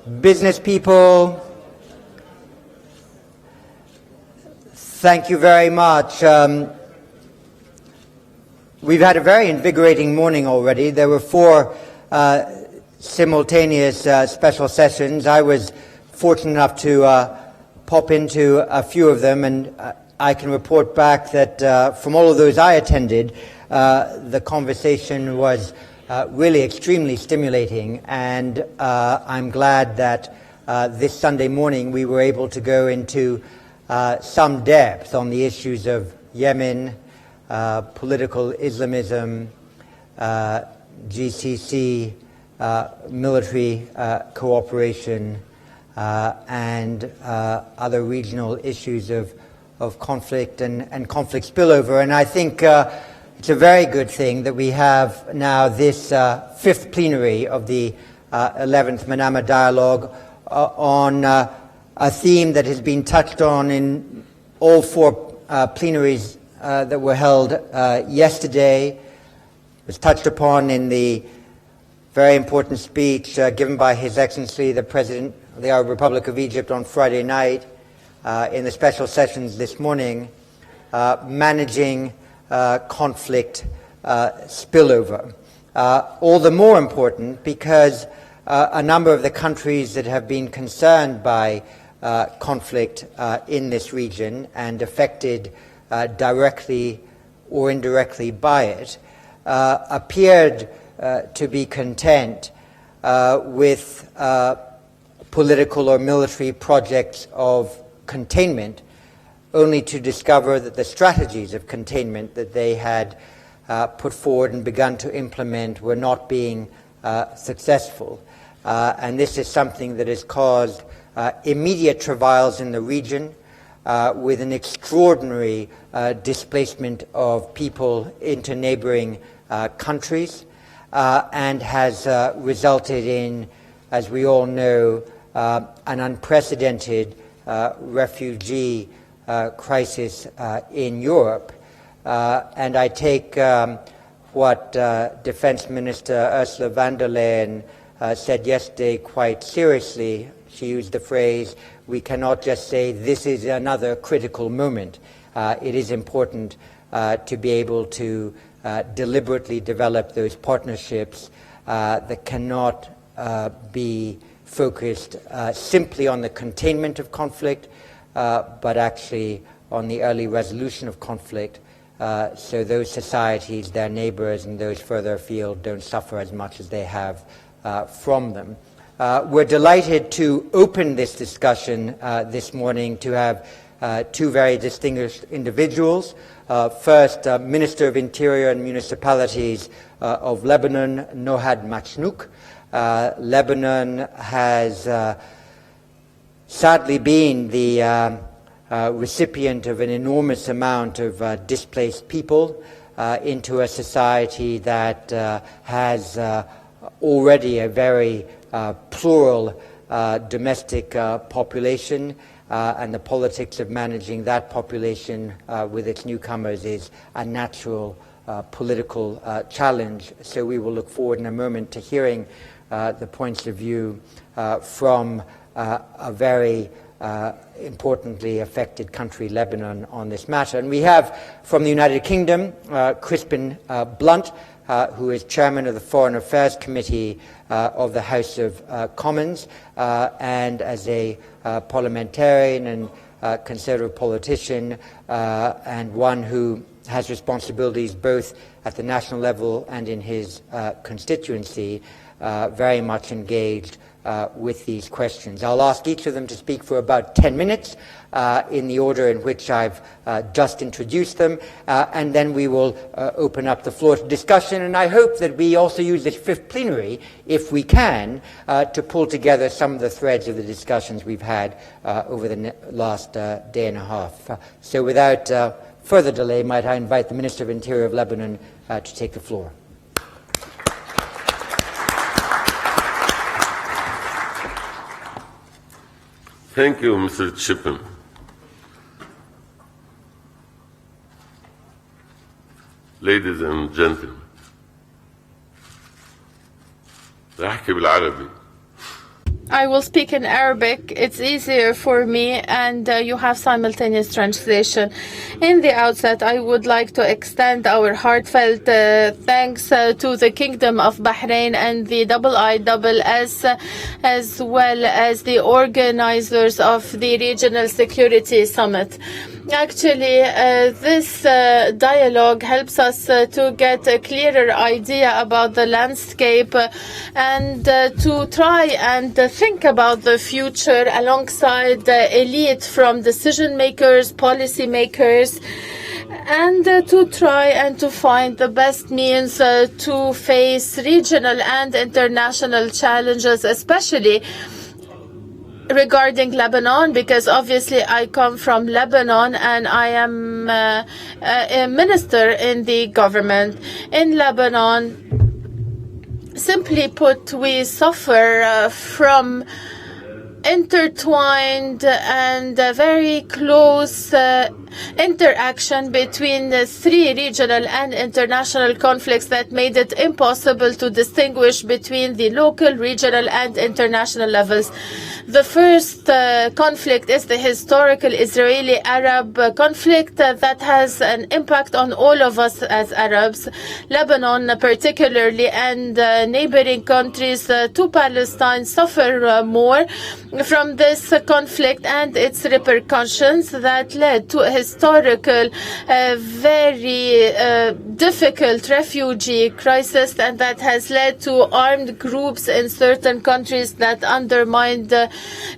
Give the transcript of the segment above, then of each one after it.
business people, thank you very much. We've had a very invigorating morning already. There were 4 simultaneous special sessions. I was fortunate enough to pop into a few of them, and I can report back that from all of those I attended, the conversation was really extremely stimulating, and I'm glad that this Sunday morning we were able to go into some depth on the issues of Yemen, political Islamism, GCC, military cooperation, and other regional issues of conflict and conflict spillover. And I think it's a very good thing that we have now this 5th plenary of the 11th Manama Dialogue on a theme that has been touched on in all 4 plenaries that were held yesterday. It was touched upon in the very important speech given by His Excellency the President of the Arab Republic of Egypt on Friday night, in the special sessions this morning, managing conflict spillover. All the more important because a number of the countries that have been concerned by conflict in this region and affected directly or indirectly by it appeared to be content with political or military projects of containment, only to discover that the strategies of containment that they had put forward and begun to implement were not being successful. And this is something that has caused immediate travails in the region, with an extraordinary displacement of people into neighboring countries, and has resulted in, as we all know, an unprecedented refugee crisis in Europe. And I take what Defense Minister Ursula von der Leyen said yesterday quite seriously. She used the phrase, we cannot just say this is another critical moment. It is important to be able to deliberately develop those partnerships that cannot be focused simply on the containment of conflict, but actually on the early resolution of conflict, so those societies, their neighbors, and those further afield don't suffer as much as they have from them. We're delighted to open this discussion this morning to have 2 very distinguished individuals. First, Minister of Interior and Municipalities of Lebanon, Nohad Machnouk. Lebanon has sadly been the recipient of an enormous amount of displaced people into a society that has already a very plural domestic population, and the politics of managing that population with its newcomers is a natural political challenge. So we will look forward in a moment to hearing the points of view from a very importantly affected country, Lebanon, on this matter. And we have from the United Kingdom, Crispin Blunt, who is chairman of the Foreign Affairs Committee of the House of Commons, and as a parliamentarian and conservative politician, and one who has responsibilities both at the national level and in his constituency, very much engaged with these questions. I'll ask each of them to speak for about 10 minutes in the order in which I've just introduced them, and then we will open up the floor to discussion. And I hope that we also use this 5th plenary, if we can, to pull together some of the threads of the discussions we've had over the last day and a half. So without further delay, might I invite the Minister of Interior of Lebanon to take the floor. Thank you, Mr. Chippen. Ladies and gentlemen, راح أحكي بالعربي. I will speak in Arabic. It's easier for me, and you have simultaneous translation. In the outset, I would like to extend our heartfelt thanks to the Kingdom of Bahrain and the IISS, as well as the organizers of the Regional Security Summit. Actually, this dialogue helps us to get a clearer idea about the landscape and to try and think about the future alongside the elite from decision makers, policy makers, and to try and to find the best means to face regional and international challenges, especially regarding Lebanon, because obviously I come from Lebanon and I am a minister in the government. In Lebanon, simply put, we suffer from intertwined and very close interaction between the three regional and international conflicts that made it impossible to distinguish between the local, regional, and international levels. The first conflict is the historical Israeli-Arab conflict that has an impact on all of us as Arabs, Lebanon particularly, and neighboring countries to Palestine suffer more from this conflict and its repercussions that led to a historical, very difficult refugee crisis, and that has led to armed groups in certain countries that undermined the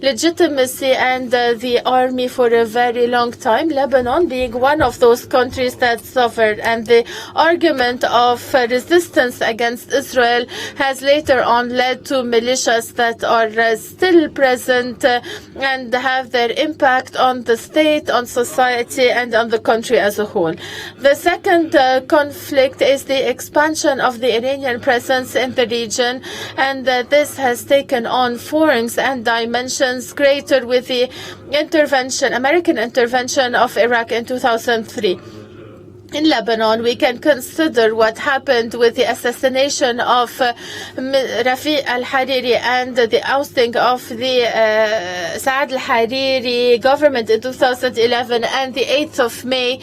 legitimacy and the army for a very long time, Lebanon being one of those countries that suffered. And the argument of resistance against Israel has later on led to militias that are still present and have their impact on the state, on society, and on the country as a whole. The second conflict is the expansion of the Iranian presence in the region, and this has taken on forms and dimensions greater with the American intervention of Iraq in 2003. In Lebanon, we can consider what happened with the assassination of Rafiq al-Hariri and the ousting of the Saad al-Hariri government in 2011 and the 8th of May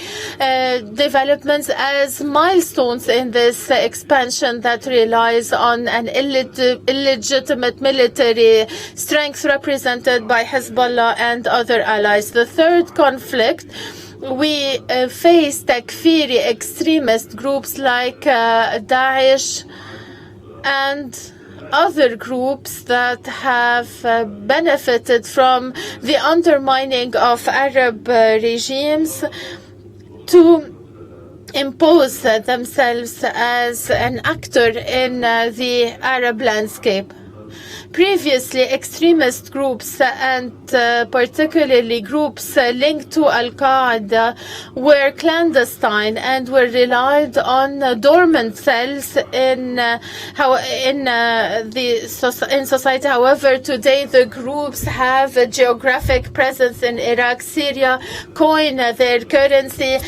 developments as milestones in this expansion that relies on an illegitimate military strength represented by Hezbollah and other allies. The third conflict, we face Takfiri extremist groups like Daesh and other groups that have benefited from the undermining of Arab regimes to impose themselves as an actor in the Arab landscape. Previously, extremist groups and particularly groups linked to Al-Qaeda were clandestine and were relied on dormant cells in society. However, today the groups have a geographic presence in Iraq, Syria, coin their currency,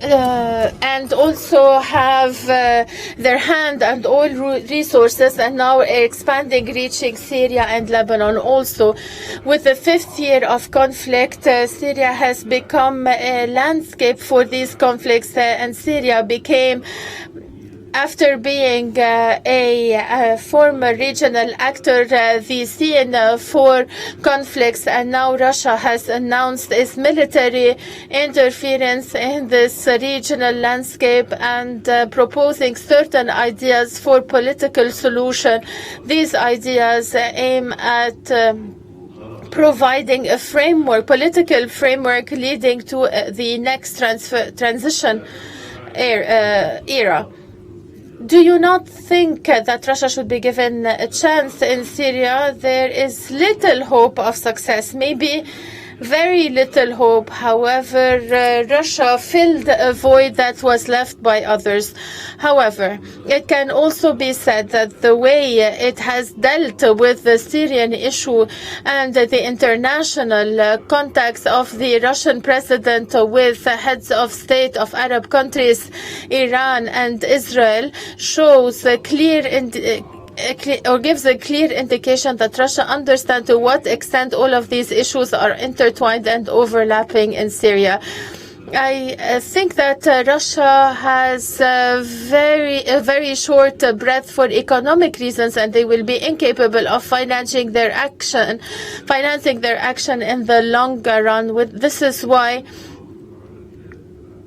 and also have their hand and oil resources, and now expanding, reaching Syria and Lebanon also. With the fifth year of conflict, Syria has become a landscape for these conflicts, and Syria became, after being a former regional actor, the scene for conflicts, and now Russia has announced its military interference in this regional landscape and proposing certain ideas for political solution. These ideas aim at providing a framework, political framework leading to the next transition era. Do you not think that Russia should be given a chance in Syria? There is little hope of success, maybe very little hope. However, Russia filled a void that was left by others. However, it can also be said that the way it has dealt with the Syrian issue and the international contacts of the Russian president with heads of state of Arab countries, Iran and Israel, shows a clear gives a clear indication that Russia understands to what extent all of these issues are intertwined and overlapping in Syria. I think that Russia has a very short breath for economic reasons, and they will be incapable of financing their action in the longer run. This is why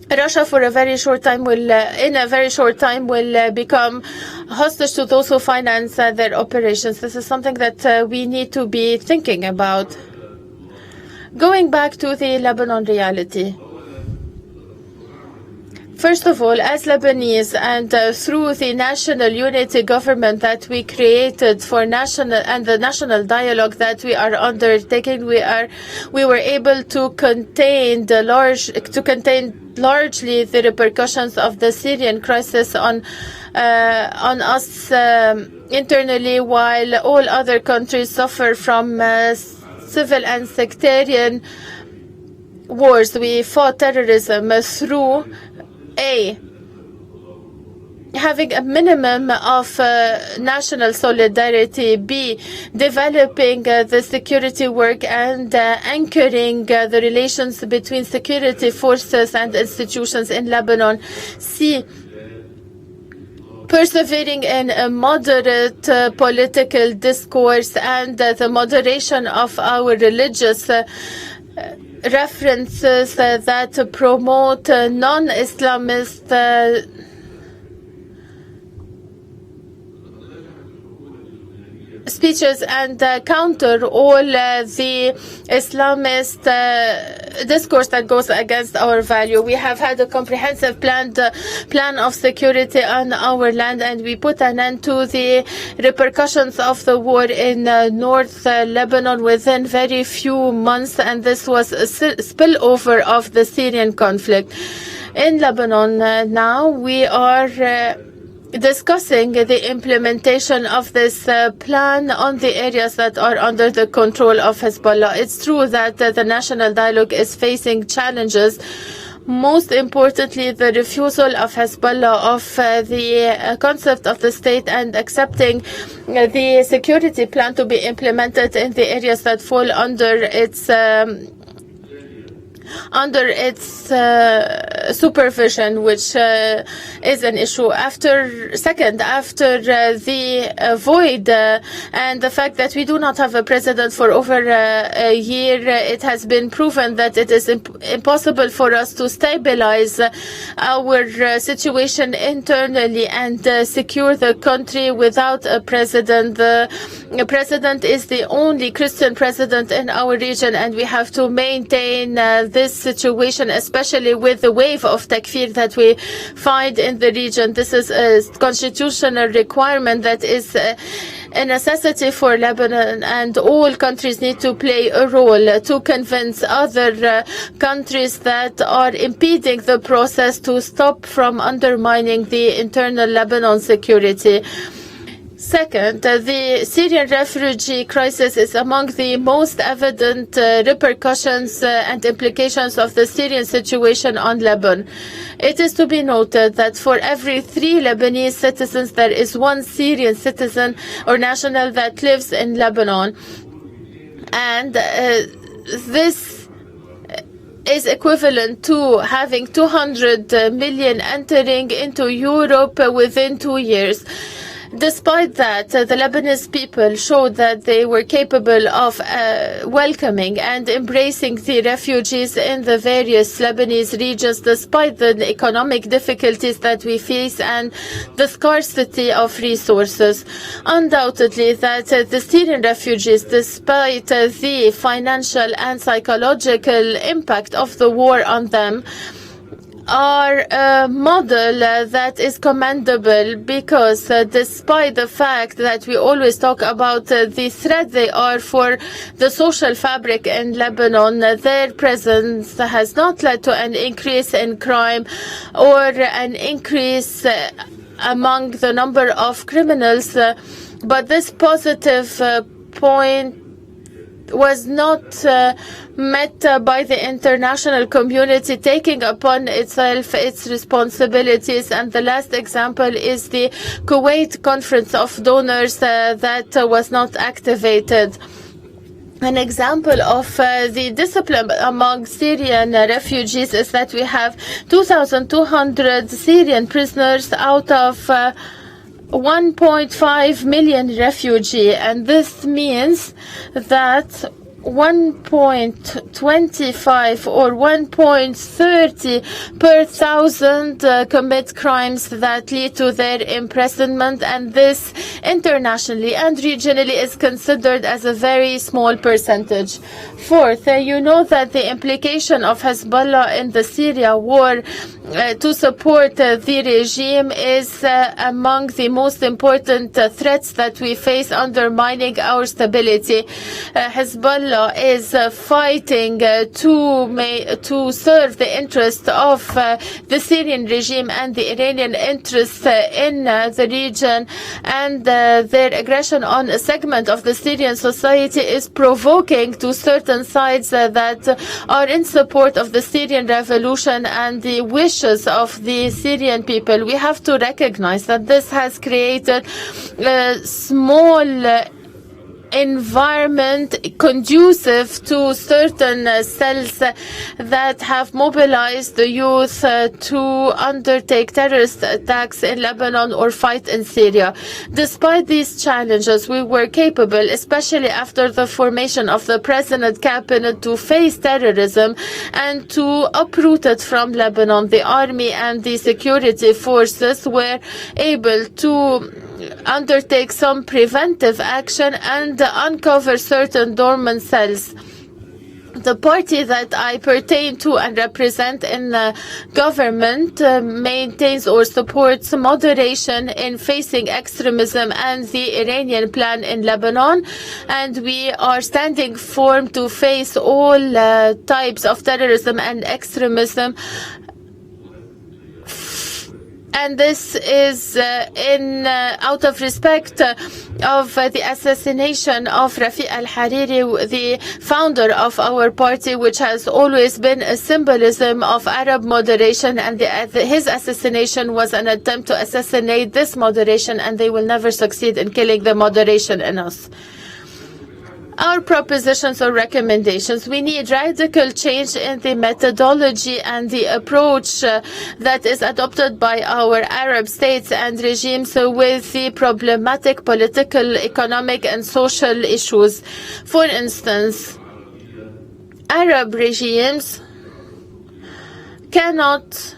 Russia, in a very short time, will become hostage to those who finance their operations. This is something that we need to be thinking about. Going back to the Lebanon reality. First of all, as Lebanese and through the national unity government that we created for the national dialogue that we are undertaking, we were able to contain largely the repercussions of the Syrian crisis on us internally, while all other countries suffer from civil and sectarian wars. We fought terrorism through having a minimum of national solidarity, B, developing the security work and anchoring the relations between security forces and institutions in Lebanon, C, persevering in a moderate political discourse and the moderation of our religious references that promote non-Islamist speeches and counter all the Islamist discourse that goes against our value. We have had a comprehensive plan of security on our land, and we put an end to the repercussions of the war in North Lebanon within very few months, and this was a spillover of the Syrian conflict. In Lebanon now we are discussing the implementation of this plan on the areas that are under the control of Hezbollah. It's true that the national dialogue is facing challenges, most importantly the refusal of Hezbollah of the concept of the state and accepting the security plan to be implemented in the areas that fall under its supervision, which is an issue. After the void and the fact that we do not have a president for over a year, it has been proven that it is impossible for us to stabilize our situation internally and secure the country without a president. The president is the only Christian president in our region, and we have to maintain this situation, especially with the wave of takfir that we find in the region. This is a constitutional requirement that is a necessity for Lebanon, and all countries need to play a role to convince other countries that are impeding the process to stop from undermining the internal Lebanon security. Second, the Syrian refugee crisis is among the most evident repercussions and implications of the Syrian situation on Lebanon. It is to be noted that for every 3 Lebanese citizens, there is 1 Syrian citizen or national that lives in Lebanon. And this is equivalent to having 200 million entering into Europe within 2 years. Despite that, the Lebanese people showed that they were capable of welcoming and embracing the refugees in the various Lebanese regions, despite the economic difficulties that we face and the scarcity of resources. Undoubtedly, that the Syrian refugees, despite the financial and psychological impact of the war on them, are a model that is commendable, because despite the fact that we always talk about the threat they are for the social fabric in Lebanon, their presence has not led to an increase in crime or an increase among the number of criminals, but this positive point was not met by the international community, taking upon itself its responsibilities. And the last example is the Kuwait Conference of Donors that was not activated. An example of the discipline among Syrian refugees is that we have 2,200 Syrian prisoners out of 1.5 million refugees, and this means that 1.25 or 1.30 per thousand commit crimes that lead to their imprisonment, and this internationally and regionally is considered as a very small percentage. Fourth, you know that the implication of Hezbollah in the Syria war to support the regime is among the most important threats that we face, undermining our stability. Hezbollah is fighting to serve the interest of the Syrian regime and the Iranian interests in the region, and their aggression on a segment of the Syrian society is provoking to certain sides that are in support of the Syrian revolution and the wishes of the Syrian people. We have to recognize that this has created a small environment conducive to certain cells that have mobilized the youth to undertake terrorist attacks in Lebanon or fight in Syria. Despite these challenges, we were capable, especially after the formation of the President cabinet, to face terrorism and to uproot it from Lebanon. The army and the security forces were able to undertake some preventive action and uncover certain dormant cells. The party that I pertain to and represent in the government maintains or supports moderation in facing extremism and the Iranian plan in Lebanon, and we are standing firm to face all types of terrorism and extremism. And this is out of respect of the assassination of Rafiq al-Hariri, the founder of our party, which has always been a symbolism of Arab moderation, and his assassination was an attempt to assassinate this moderation, and they will never succeed in killing the moderation in us. Our propositions or recommendations: we need radical change in the methodology and the approach that is adopted by our Arab states and regimes with the problematic political, economic and social issues. For instance, Arab regimes cannot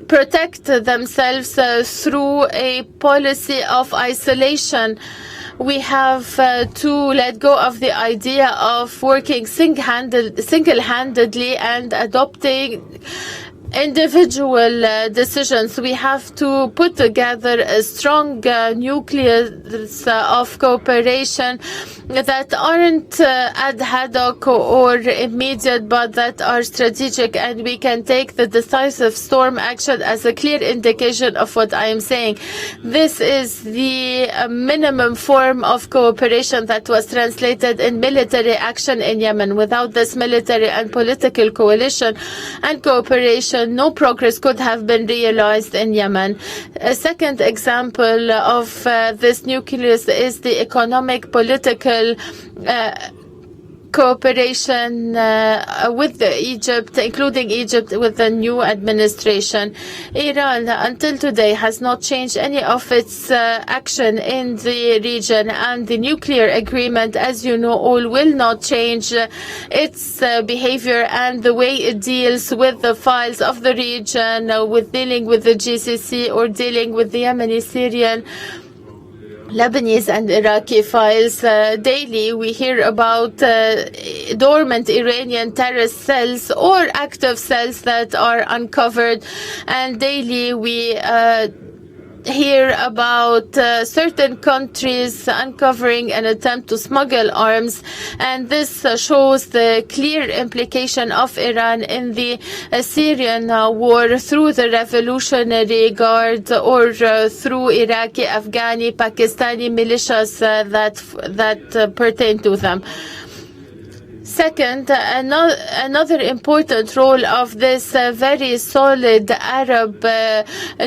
protect themselves through a policy of isolation. We have to let go of the idea of working single-handedly and adopting individual decisions. We have to put together a strong nucleus of cooperation that aren't ad hoc or immediate, but that are strategic, and we can take the decisive storm action as a clear indication of what I am saying. This is the minimum form of cooperation that was translated in military action in Yemen. Without this military and political coalition and cooperation, no progress could have been realized in Yemen. A second example of this nucleus is the economic, political cooperation with Egypt, including Egypt with the new administration. Iran, until today, has not changed any of its action in the region, and the nuclear agreement, as you know all, will not change its behavior and the way it deals with the files of the region, with dealing with the GCC or dealing with the Yemeni, Syrian, Lebanese and Iraqi files. Daily we hear about dormant Iranian terrorist cells or active cells that are uncovered, and daily we hear about certain countries uncovering an attempt to smuggle arms, and this shows the clear implication of Iran in the Syrian war through the Revolutionary Guard or through Iraqi, Afghani, Pakistani militias that pertain to them. Second, another important role of this very solid Arab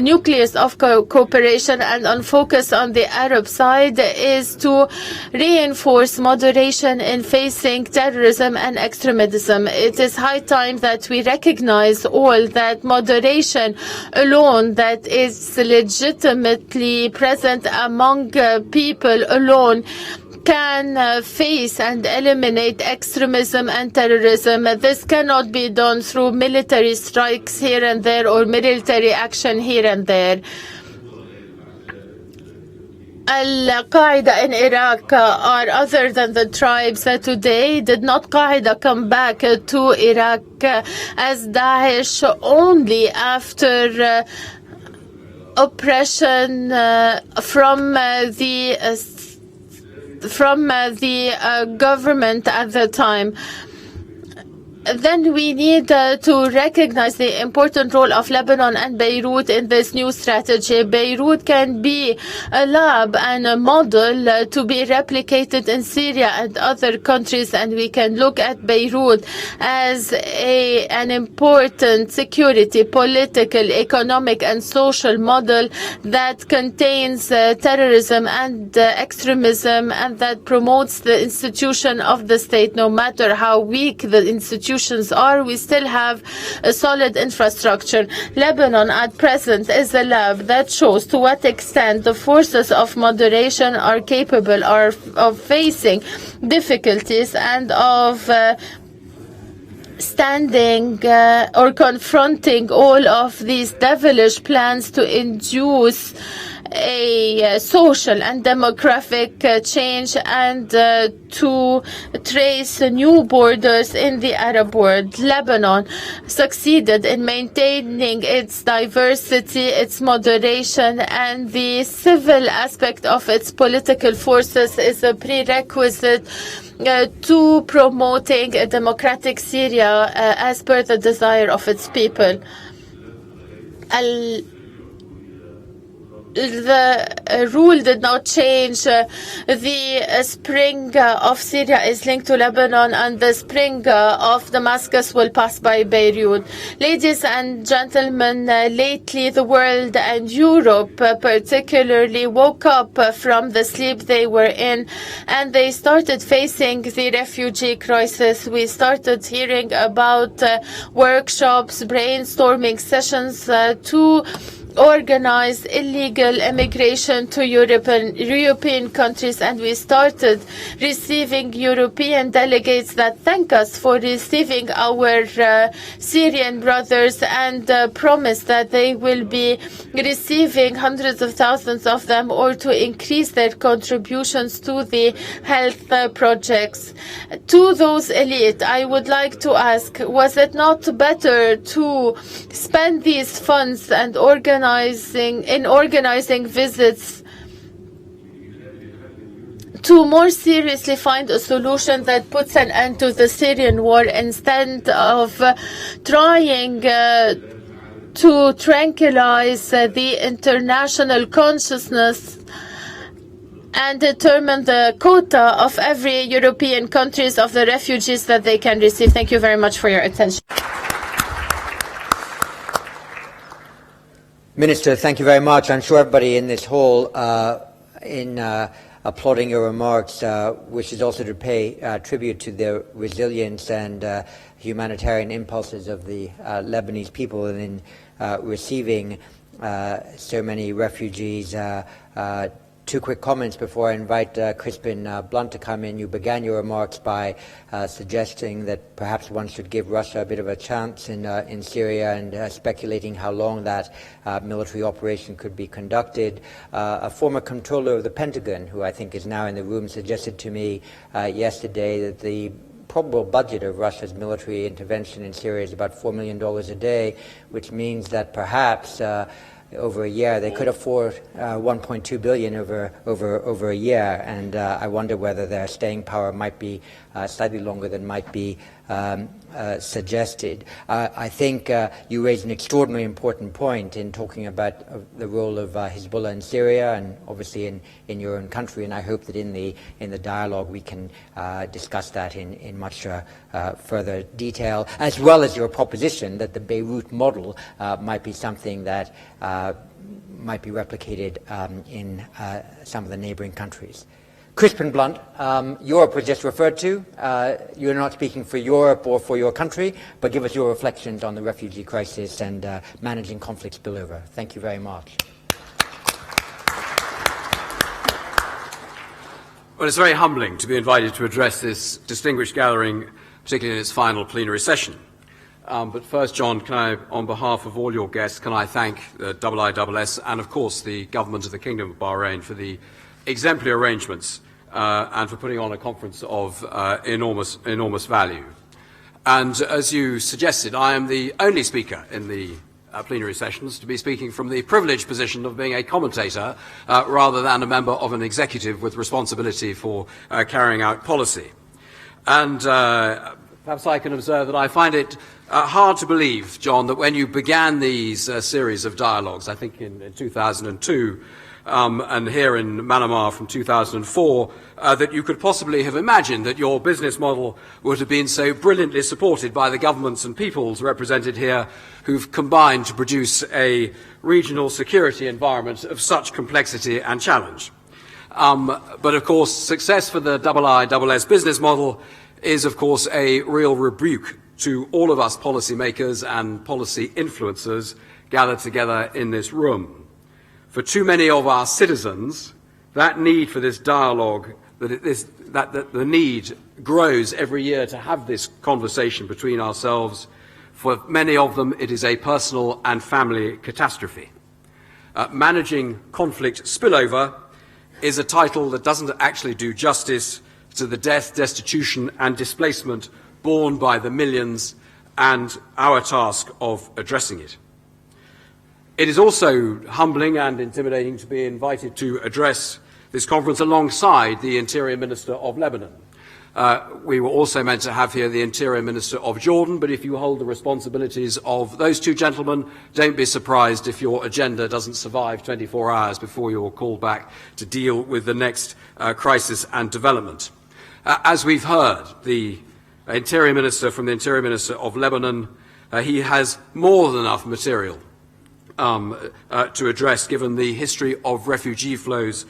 nucleus of cooperation and on focus on the Arab side is to reinforce moderation in facing terrorism and extremism. It is high time that we recognize all that moderation alone, that is legitimately present among people alone, can face and eliminate extremism and terrorism. This cannot be done through military strikes here and there or military action here and there. Al-Qaeda in Iraq are other than the tribes today. Did not Qaeda come back to Iraq as Daesh only after oppression from the government at the time? Then we need to recognize the important role of Lebanon and Beirut in this new strategy. Beirut can be a lab and a model to be replicated in Syria and other countries, and we can look at Beirut as an important security, political, economic and social model that contains terrorism and extremism, and that promotes the institution of the state. No matter how weak the institution are, we still have a solid infrastructure. Lebanon at present is a lab that shows to what extent the forces of moderation are capable of facing difficulties and of standing or confronting all of these devilish plans to induce a social and demographic change and to trace new borders in the Arab world. Lebanon succeeded in maintaining its diversity, its moderation, and the civil aspect of its political forces is a prerequisite to promoting a democratic Syria as per the desire of its people. The rule did not change. The spring of Syria is linked to Lebanon, and the spring of Damascus will pass by Beirut. Ladies and gentlemen, lately the world and Europe particularly woke up from the sleep they were in, and they started facing the refugee crisis. We started hearing about workshops, brainstorming sessions to organize illegal immigration to European countries, and we started receiving European delegates that thank us for receiving our Syrian brothers and promise that they will be receiving hundreds of thousands of them, or to increase their contributions to the health projects. To those elite, I would like to ask, was it not better to spend these funds and organizing visits to more seriously find a solution that puts an end to the Syrian war, instead of trying to tranquilize the international consciousness and determine the quota of every European countries of the refugees that they can receive? Thank you very much for your attention. Minister, thank you very much. I'm sure everybody in this hall, in applauding your remarks, wishes also to pay tribute to the resilience and humanitarian impulses of the Lebanese people in receiving so many refugees. Two quick comments before I invite Crispin Blunt to come in. You began your remarks by suggesting that perhaps one should give Russia a bit of a chance in Syria, and speculating how long that military operation could be conducted. A former controller of the Pentagon, who I think is now in the room, suggested to me yesterday that the probable budget of Russia's military intervention in Syria is about $4 million a day, which means that perhaps over a year. They could afford 1.2 billion over a year, and I wonder whether their staying power might be slightly longer than might be suggested. I think you raised an extraordinarily important point in talking about the role of Hezbollah in Syria and obviously in your own country, and I hope that in the dialogue we can discuss that in much further detail, as well as your proposition that the Beirut model might be something that might be replicated in some of the neighboring countries. Crispin Blunt, Europe was just referred to. You're not speaking for Europe or for your country, but give us your reflections on the refugee crisis and managing conflict spillover. Thank you very much. Well, it's very humbling to be invited to address this distinguished gathering, particularly in its final plenary session. But first, John, can I, on behalf of all your guests, can I thank the IISS and, of course, the government of the Kingdom of Bahrain for the exemplary arrangements and for putting on a conference of enormous value. And as you suggested, I am the only speaker in the plenary sessions to be speaking from the privileged position of being a commentator rather than a member of an executive with responsibility for carrying out policy. And perhaps I can observe that I find it hard to believe, John, that when you began these series of dialogues, I think in 2002, and here in Manama from 2004, that you could possibly have imagined that your business model would have been so brilliantly supported by the governments and peoples represented here who've combined to produce a regional security environment of such complexity and challenge. But of course, success for the IISS business model is of course a real rebuke to all of us policymakers and policy influencers gathered together in this room. For too many of our citizens, that need for this dialogue, that the need grows every year to have this conversation between ourselves. For many of them, it is a personal and family catastrophe. Managing conflict spillover is a title that doesn't actually do justice to the death, destitution and displacement borne by the millions and our task of addressing it. It is also humbling and intimidating to be invited to address this conference alongside the Interior Minister of Lebanon. We were also meant to have here the Interior Minister of Jordan, but if you hold the responsibilities of those two gentlemen, don't be surprised if your agenda doesn't survive 24 hours before you're called back to deal with the next crisis and development. As we've heard, the Interior Minister from the Interior Minister of Lebanon, he has more than enough material to address, given the history of refugee flows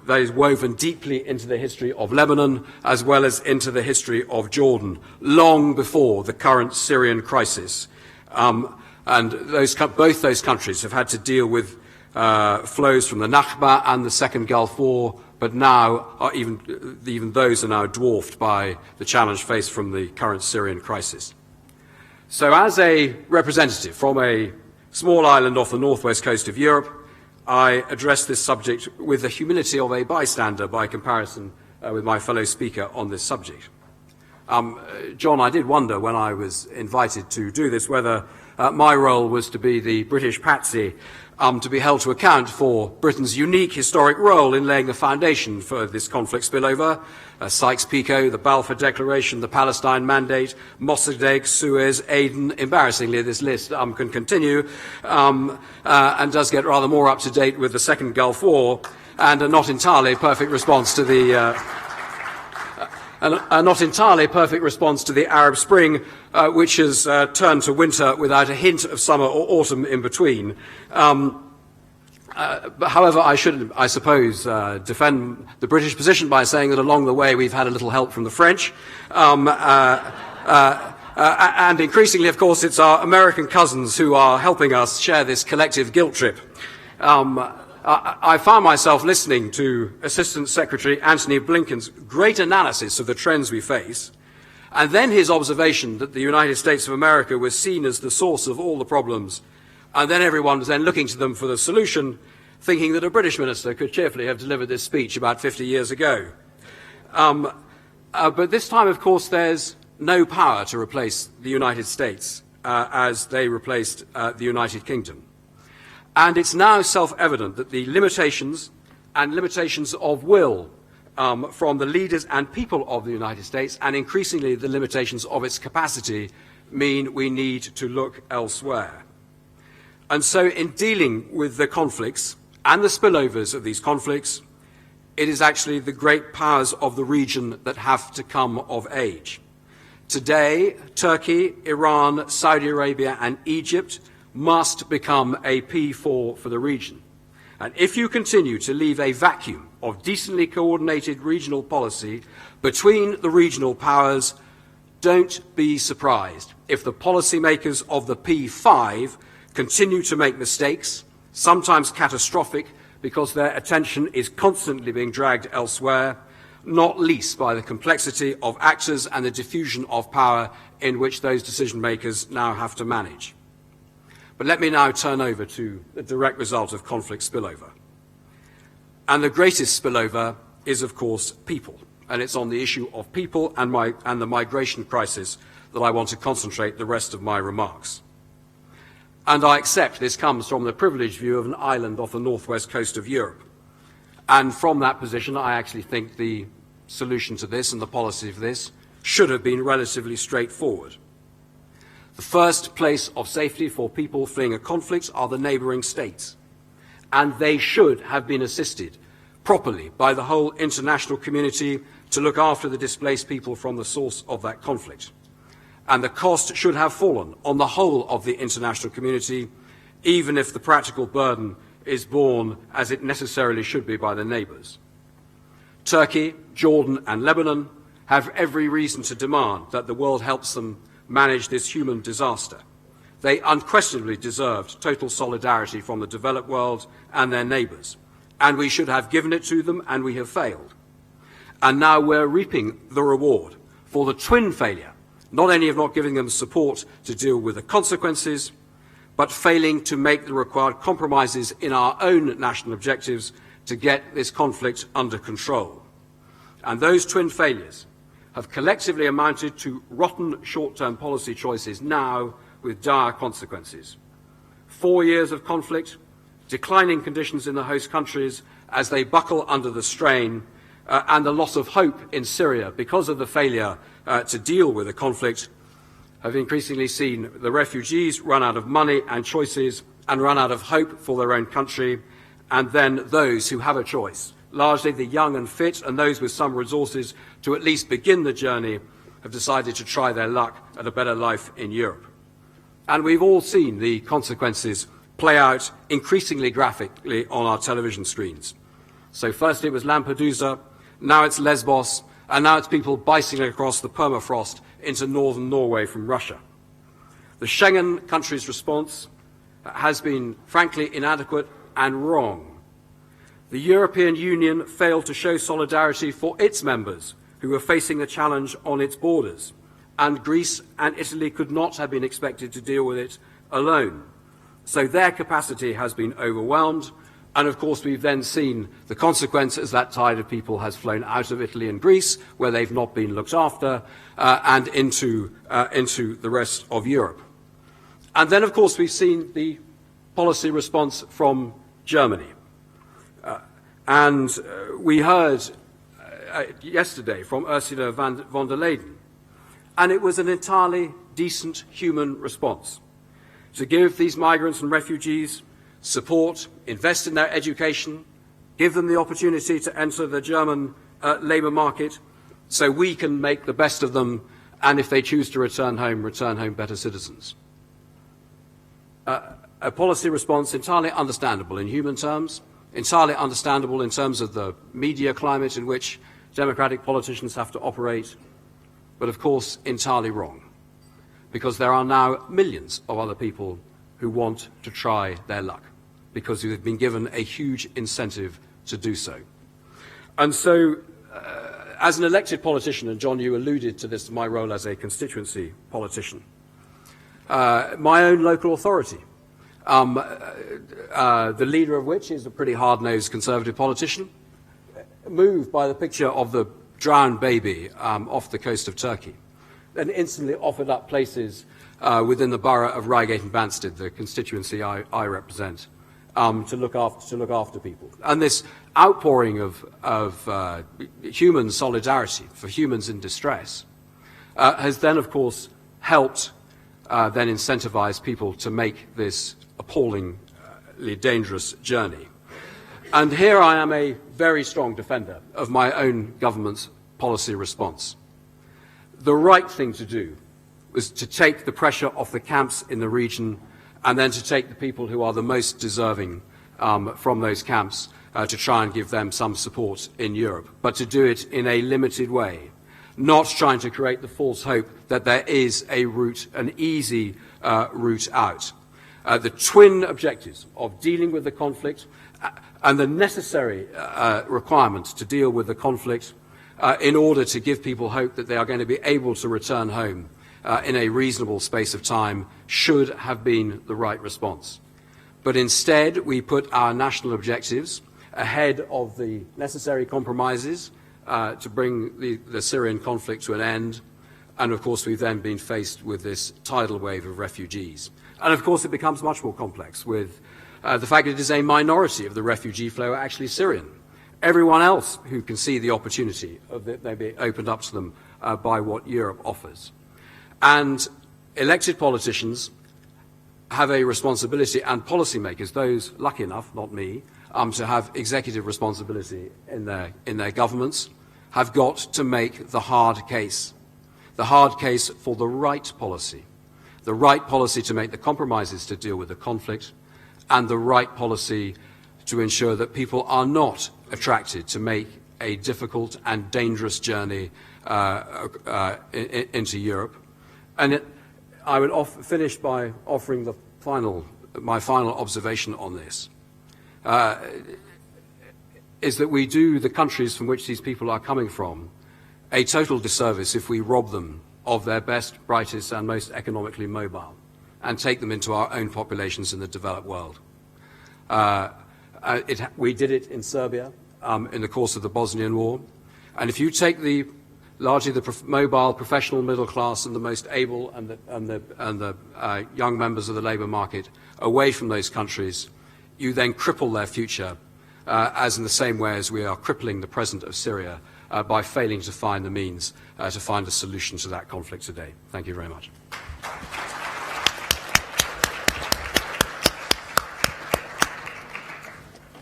that is woven deeply into the history of Lebanon as well as into the history of Jordan, long before the current Syrian crisis. And both those countries have had to deal with flows from the Nakba and the Second Gulf War, but now even those are now dwarfed by the challenge faced from the current Syrian crisis. So as a representative from a small island off the northwest coast of Europe, I address this subject with the humility of a bystander by comparison with my fellow speaker on this subject. John, I did wonder when I was invited to do this whether my role was to be the British patsy, to be held to account for Britain's unique historic role in laying the foundation for this conflict spillover. Sykes-Picot, the Balfour Declaration, the Palestine Mandate, Mossadegh, Suez, Aden. Embarrassingly, this list can continue and does get rather more up to date with the Second Gulf War, and a not entirely perfect response to the Arab Spring, which has turned to winter without a hint of summer or autumn in between. However, I should, I suppose, defend the British position by saying that along the way we've had a little help from the French. And increasingly, of course, it's our American cousins who are helping us share this collective guilt trip. I found myself listening to Assistant Secretary Antony Blinken's great analysis of the trends we face, and then his observation that the United States of America was seen as the source of all the problems, and then everyone was then looking to them for the solution, thinking that a British minister could cheerfully have delivered this speech about 50 years ago. But this time, of course, there's no power to replace the United States as they replaced the United Kingdom. And it's now self-evident that the limitations and limitations of will from the leaders and people of the United States, and increasingly the limitations of its capacity, mean we need to look elsewhere. And so in dealing with the conflicts and the spillovers of these conflicts, it is actually the great powers of the region that have to come of age. Today, Turkey, Iran, Saudi Arabia and Egypt must become a P4 for the region. And if you continue to leave a vacuum of decently coordinated regional policy between the regional powers, don't be surprised if the policymakers of the P5 continue to make mistakes, sometimes catastrophic, because their attention is constantly being dragged elsewhere, not least by the complexity of actors and the diffusion of power in which those decision makers now have to manage. But let me now turn over to the direct result of conflict spillover. And the greatest spillover is, of course, people. And it's on the issue of people and the migration crisis that I want to concentrate the rest of my remarks. And I accept this comes from the privileged view of an island off the northwest coast of Europe. And from that position, I actually think the solution to this and the policy of this should have been relatively straightforward. The first place of safety for people fleeing a conflict are the neighbouring states, and they should have been assisted properly by the whole international community to look after the displaced people from the source of that conflict. And the cost should have fallen on the whole of the international community, even if the practical burden is borne, as it necessarily should be, by the neighbours. Turkey, Jordan and Lebanon have every reason to demand that the world helps them manage this human disaster. They unquestionably deserved total solidarity from the developed world and their neighbours, and we should have given it to them, and we have failed. And now we're reaping the reward for the twin failure, not only of not giving them support to deal with the consequences, but failing to make the required compromises in our own national objectives to get this conflict under control. And those twin failures have collectively amounted to rotten short-term policy choices now with dire consequences. 4 years of conflict, declining conditions in the host countries as they buckle under the strain, and the loss of hope in Syria because of the failure to deal with the conflict, have increasingly seen the refugees run out of money and choices and run out of hope for their own country, and then those who have a choice, largely the young and fit and those with some resources to at least begin the journey, have decided to try their luck at a better life in Europe. And we've all seen the consequences play out increasingly graphically on our television screens. So firstly it was Lampedusa, now it's Lesbos, and now it's people bicycling across the permafrost into northern Norway from Russia. The Schengen countries' response has been frankly inadequate and wrong. The European Union failed to show solidarity for its members who were facing a challenge on its borders, and Greece and Italy could not have been expected to deal with it alone. So their capacity has been overwhelmed, and of course we've then seen the consequence as that tide of people has flown out of Italy and Greece, where they've not been looked after, and into the rest of Europe. And then of course we've seen the policy response from Germany. And we heard yesterday from Ursula von der Leyen, and it was an entirely decent human response to give these migrants and refugees support, invest in their education, give them the opportunity to enter the German labour market so we can make the best of them, and if they choose to return home better citizens. A policy response entirely understandable in human terms, entirely understandable in terms of the media climate in which democratic politicians have to operate, but of course entirely wrong, because there are now millions of other people who want to try their luck, because they've been given a huge incentive to do so. And so, as an elected politician, and John, you alluded to this, my role as a constituency politician, my own local authority, the leader of which is a pretty hard-nosed conservative politician, moved by the picture of the drowned baby off the coast of Turkey, and instantly offered up places within the borough of Reigate and Banstead, the constituency I represent, to look after people. And this outpouring of human solidarity for humans in distress has then, of course, helped then incentivize people to make this appallingly dangerous journey. And here I am a very strong defender of my own government's policy response. The right thing to do was to take the pressure off the camps in the region and then to take the people who are the most deserving from those camps to try and give them some support in Europe, but to do it in a limited way, not trying to create the false hope that there is a route, an easy route out. The twin objectives of dealing with the conflict and the necessary requirements to deal with the conflict in order to give people hope that they are going to be able to return home in a reasonable space of time should have been the right response. But instead, we put our national objectives ahead of the necessary compromises to bring the Syrian conflict to an end. And of course, we've then been faced with this tidal wave of refugees. And of course, it becomes much more complex with the fact that it is a minority of the refugee flow are actually Syrian. Everyone else who can see the opportunity of they being opened up to them by what Europe offers. And elected politicians have a responsibility, and policymakers, those lucky enough, not me, to have executive responsibility in their governments, have got to make the hard case for the right policy to make the compromises to deal with the conflict, and the right policy to ensure that people are not attracted to make a difficult and dangerous journey into Europe. And I would finish by offering my final observation on this, is that we do the countries from which these people are coming from a total disservice if we rob them of their best, brightest and most economically mobile and take them into our own populations in the developed world. We did it in Serbia in the course of the Bosnian War. And if you take largely the mobile professional middle class and the most able and the young members of the labour market away from those countries, you then cripple their future, as in the same way as we are crippling the present of Syria by failing to find the means to find a solution to that conflict today. Thank you very much.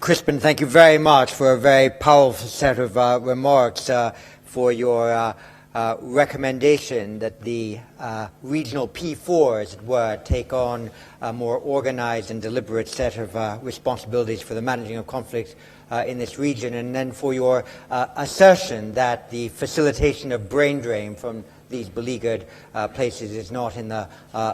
Crispin, thank you very much for a very powerful set of remarks, for your recommendation that the regional P4, as it were, take on a more organized and deliberate set of responsibilities for the managing of conflict in this region, and then for your assertion that the facilitation of brain drain from these beleaguered places is not in the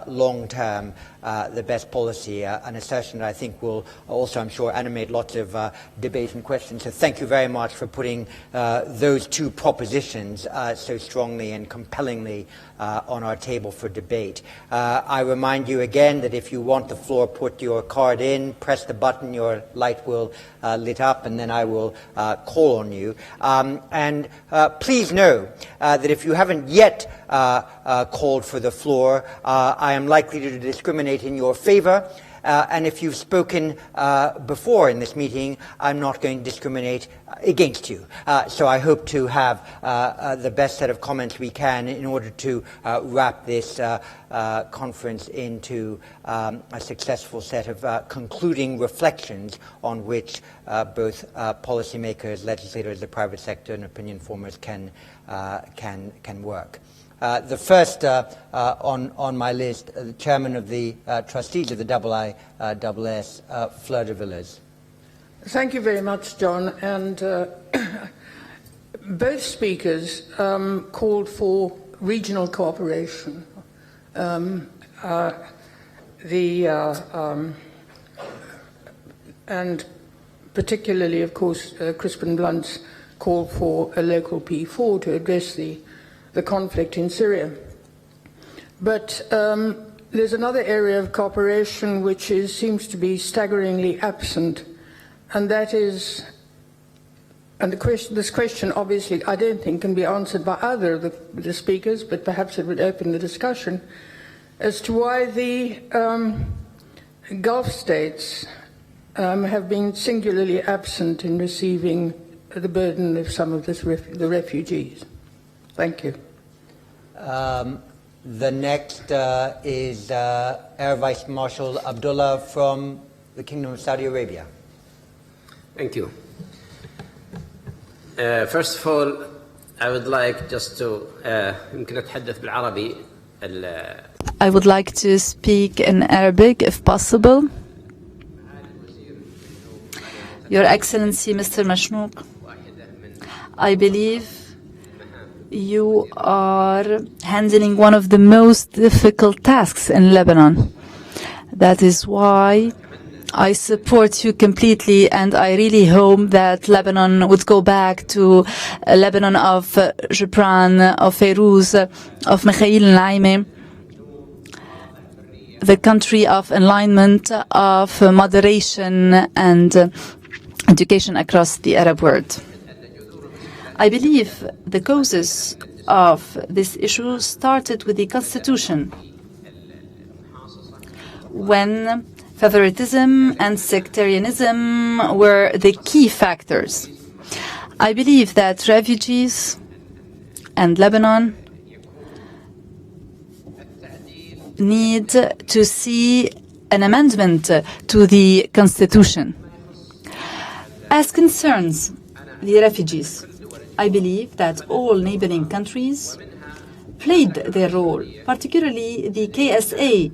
long term the best policy, an assertion that I think will also, I'm sure, animate lots of debate and questions. So thank you very much for putting those two propositions so strongly and compellingly on our table for debate. I remind you again that if you want the floor, put your card in, press the button, your light will lit up, and then I will call on you. And please know that if you haven't yet called for the floor, I am likely to discriminate in your favor. And if you've spoken before in this meeting, I'm not going to discriminate against you. So I hope to have the best set of comments we can in order to wrap this conference into a successful set of concluding reflections on which both policymakers, legislators, the private sector, and opinion formers can work. The first on my list, the chairman of the trustees of the IISS, Fleur de Villiers. Thank you very much, John. And both speakers called for regional cooperation. And particularly, of course, Crispin Blunt's call for a local P4 to address the conflict in Syria. But there's another area of cooperation which seems to be staggeringly absent, and that is, and this question obviously I don't think can be answered by either of the speakers, but perhaps it would open the discussion, as to why the Gulf states have been singularly absent in receiving the burden of some of the refugees? Thank you. The next is Air Vice Marshal Abdullah from the Kingdom of Saudi Arabia. Thank you. First of all, I would like just to يمكن أتحدث بالعربي. I would like to speak in Arabic if possible. Your Excellency, Mr. Mashnouk, I believe you are handling one of the most difficult tasks in Lebanon. That is why I support you completely, and I really hope that Lebanon would go back to Lebanon of Gibran, of Fayrouz, of Mikhail Naimi, the country of enlightenment, of moderation and education across the Arab world. I believe the causes of this issue started with the constitution, when favoritism and sectarianism were the key factors. I believe that refugees and Lebanon need to see an amendment to the constitution. As concerns the refugees, I believe that all neighboring countries played their role, particularly the KSA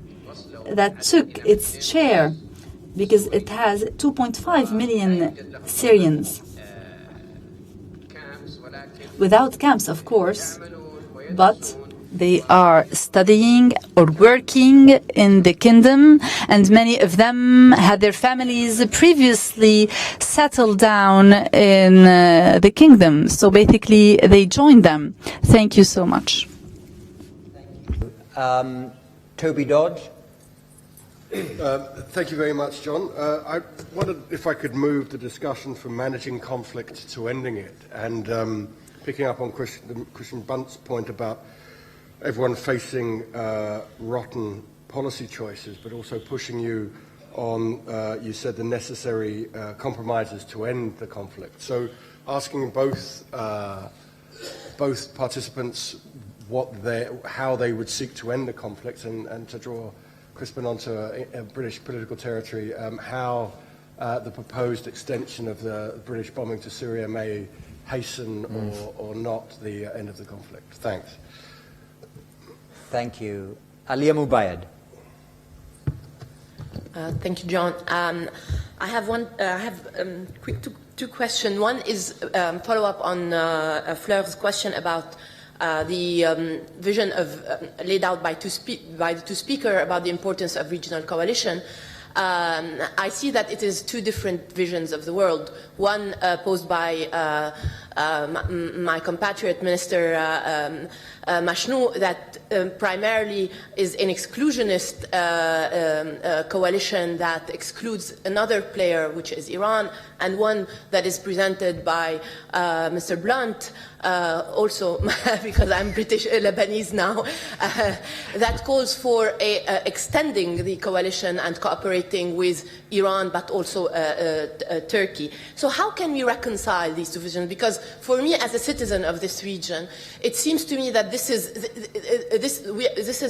that took its share, because it has 2.5 million Syrians. Without camps, of course, but they are studying or working in the kingdom, and many of them had their families previously settled down in the kingdom. So basically, they joined them. Thank you so much. Toby Dodge. Thank you very much, John. I wondered if I could move the discussion from managing conflict to ending it, and picking up on Christian Bunt's point about everyone facing rotten policy choices, but also pushing you on, you said, the necessary compromises to end the conflict. So asking both participants how they would seek to end the conflict, and to draw Crispin onto a British political territory, how the proposed extension of the British bombing to Syria may hasten or not the end of the conflict. Thanks. Thank you. Alia Mubayad. Thank you, John. I have quick two questions. One is follow up on Fleur's question about the vision of laid out by the two speakers about the importance of regional coalition. I see that it is two different visions of the world. One posed by my compatriot, Minister Mashnou, that primarily is an exclusionist coalition that excludes another player, which is Iran, and one that is presented by Mr. Blunt, also because I'm British Lebanese now, that calls for extending the coalition and cooperating with Iran, but also Turkey. So how can we reconcile these two visions? Because for me, as a citizen of this region, it seems to me that this is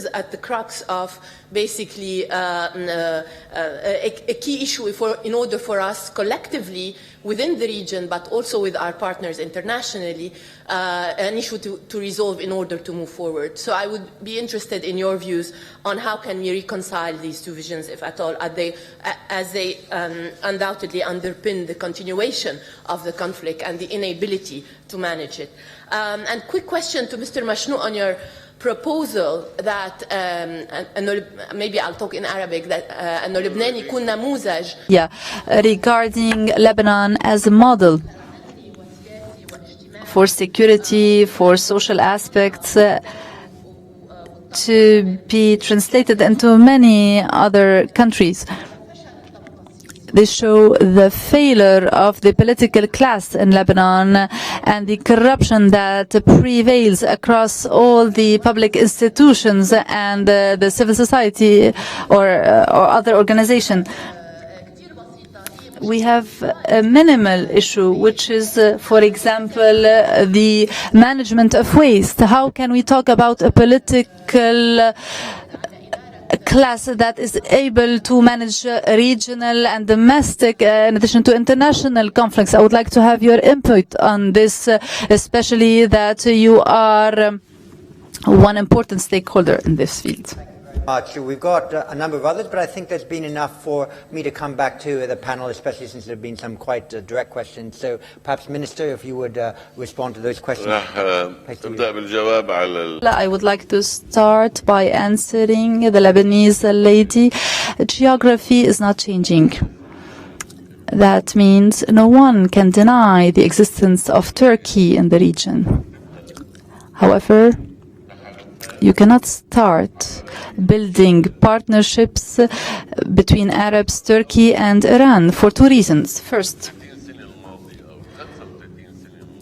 at the crux of basically a key issue in order for us collectively within the region, but also with our partners internationally, an issue to resolve in order to move forward. So I would be interested in your views on how can we reconcile these two visions, if at all, as they undoubtedly underpin the continuation of the conflict and the inability to manage it. And quick question to Mr. Mashnou on your proposal that, maybe I'll talk in Arabic, that أنه لبنان يكون نموذج. Yeah, regarding Lebanon as a model for security, for social aspects, to be translated into many other countries. They show the failure of the political class in Lebanon and the corruption that prevails across all the public institutions and the civil society or other organizations. we have a minimal issue, which is, for example, the management of waste. How can we talk about a political class that is able to manage regional and domestic, in addition to international conflicts? I would like to have your input on this, especially that you are one important stakeholder in this field. We've got a number of others, but I think there's been enough for me to come back to the panel, especially since there have been some quite direct questions. So perhaps, Minister, if you would respond to those questions. I would like to start by answering the Lebanese lady. Geography is not changing. That means no one can deny the existence of Turkey in the region. However, you cannot start building partnerships between Arabs, Turkey and Iran for two reasons. First,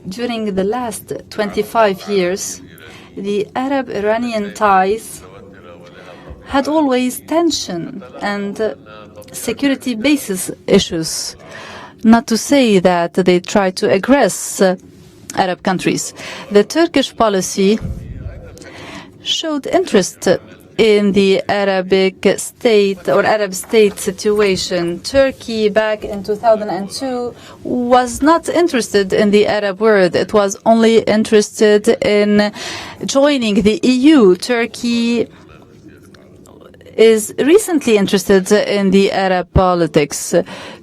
during the last 25 years, the Arab-Iranian ties had always tension and security basis issues, not to say that they tried to aggress Arab countries. The Turkish policy showed interest in the Arabic state or Arab state situation. Turkey back in 2002 was not interested in the Arab world. It was only interested in joining the EU. Turkey is recently interested in the Arab politics.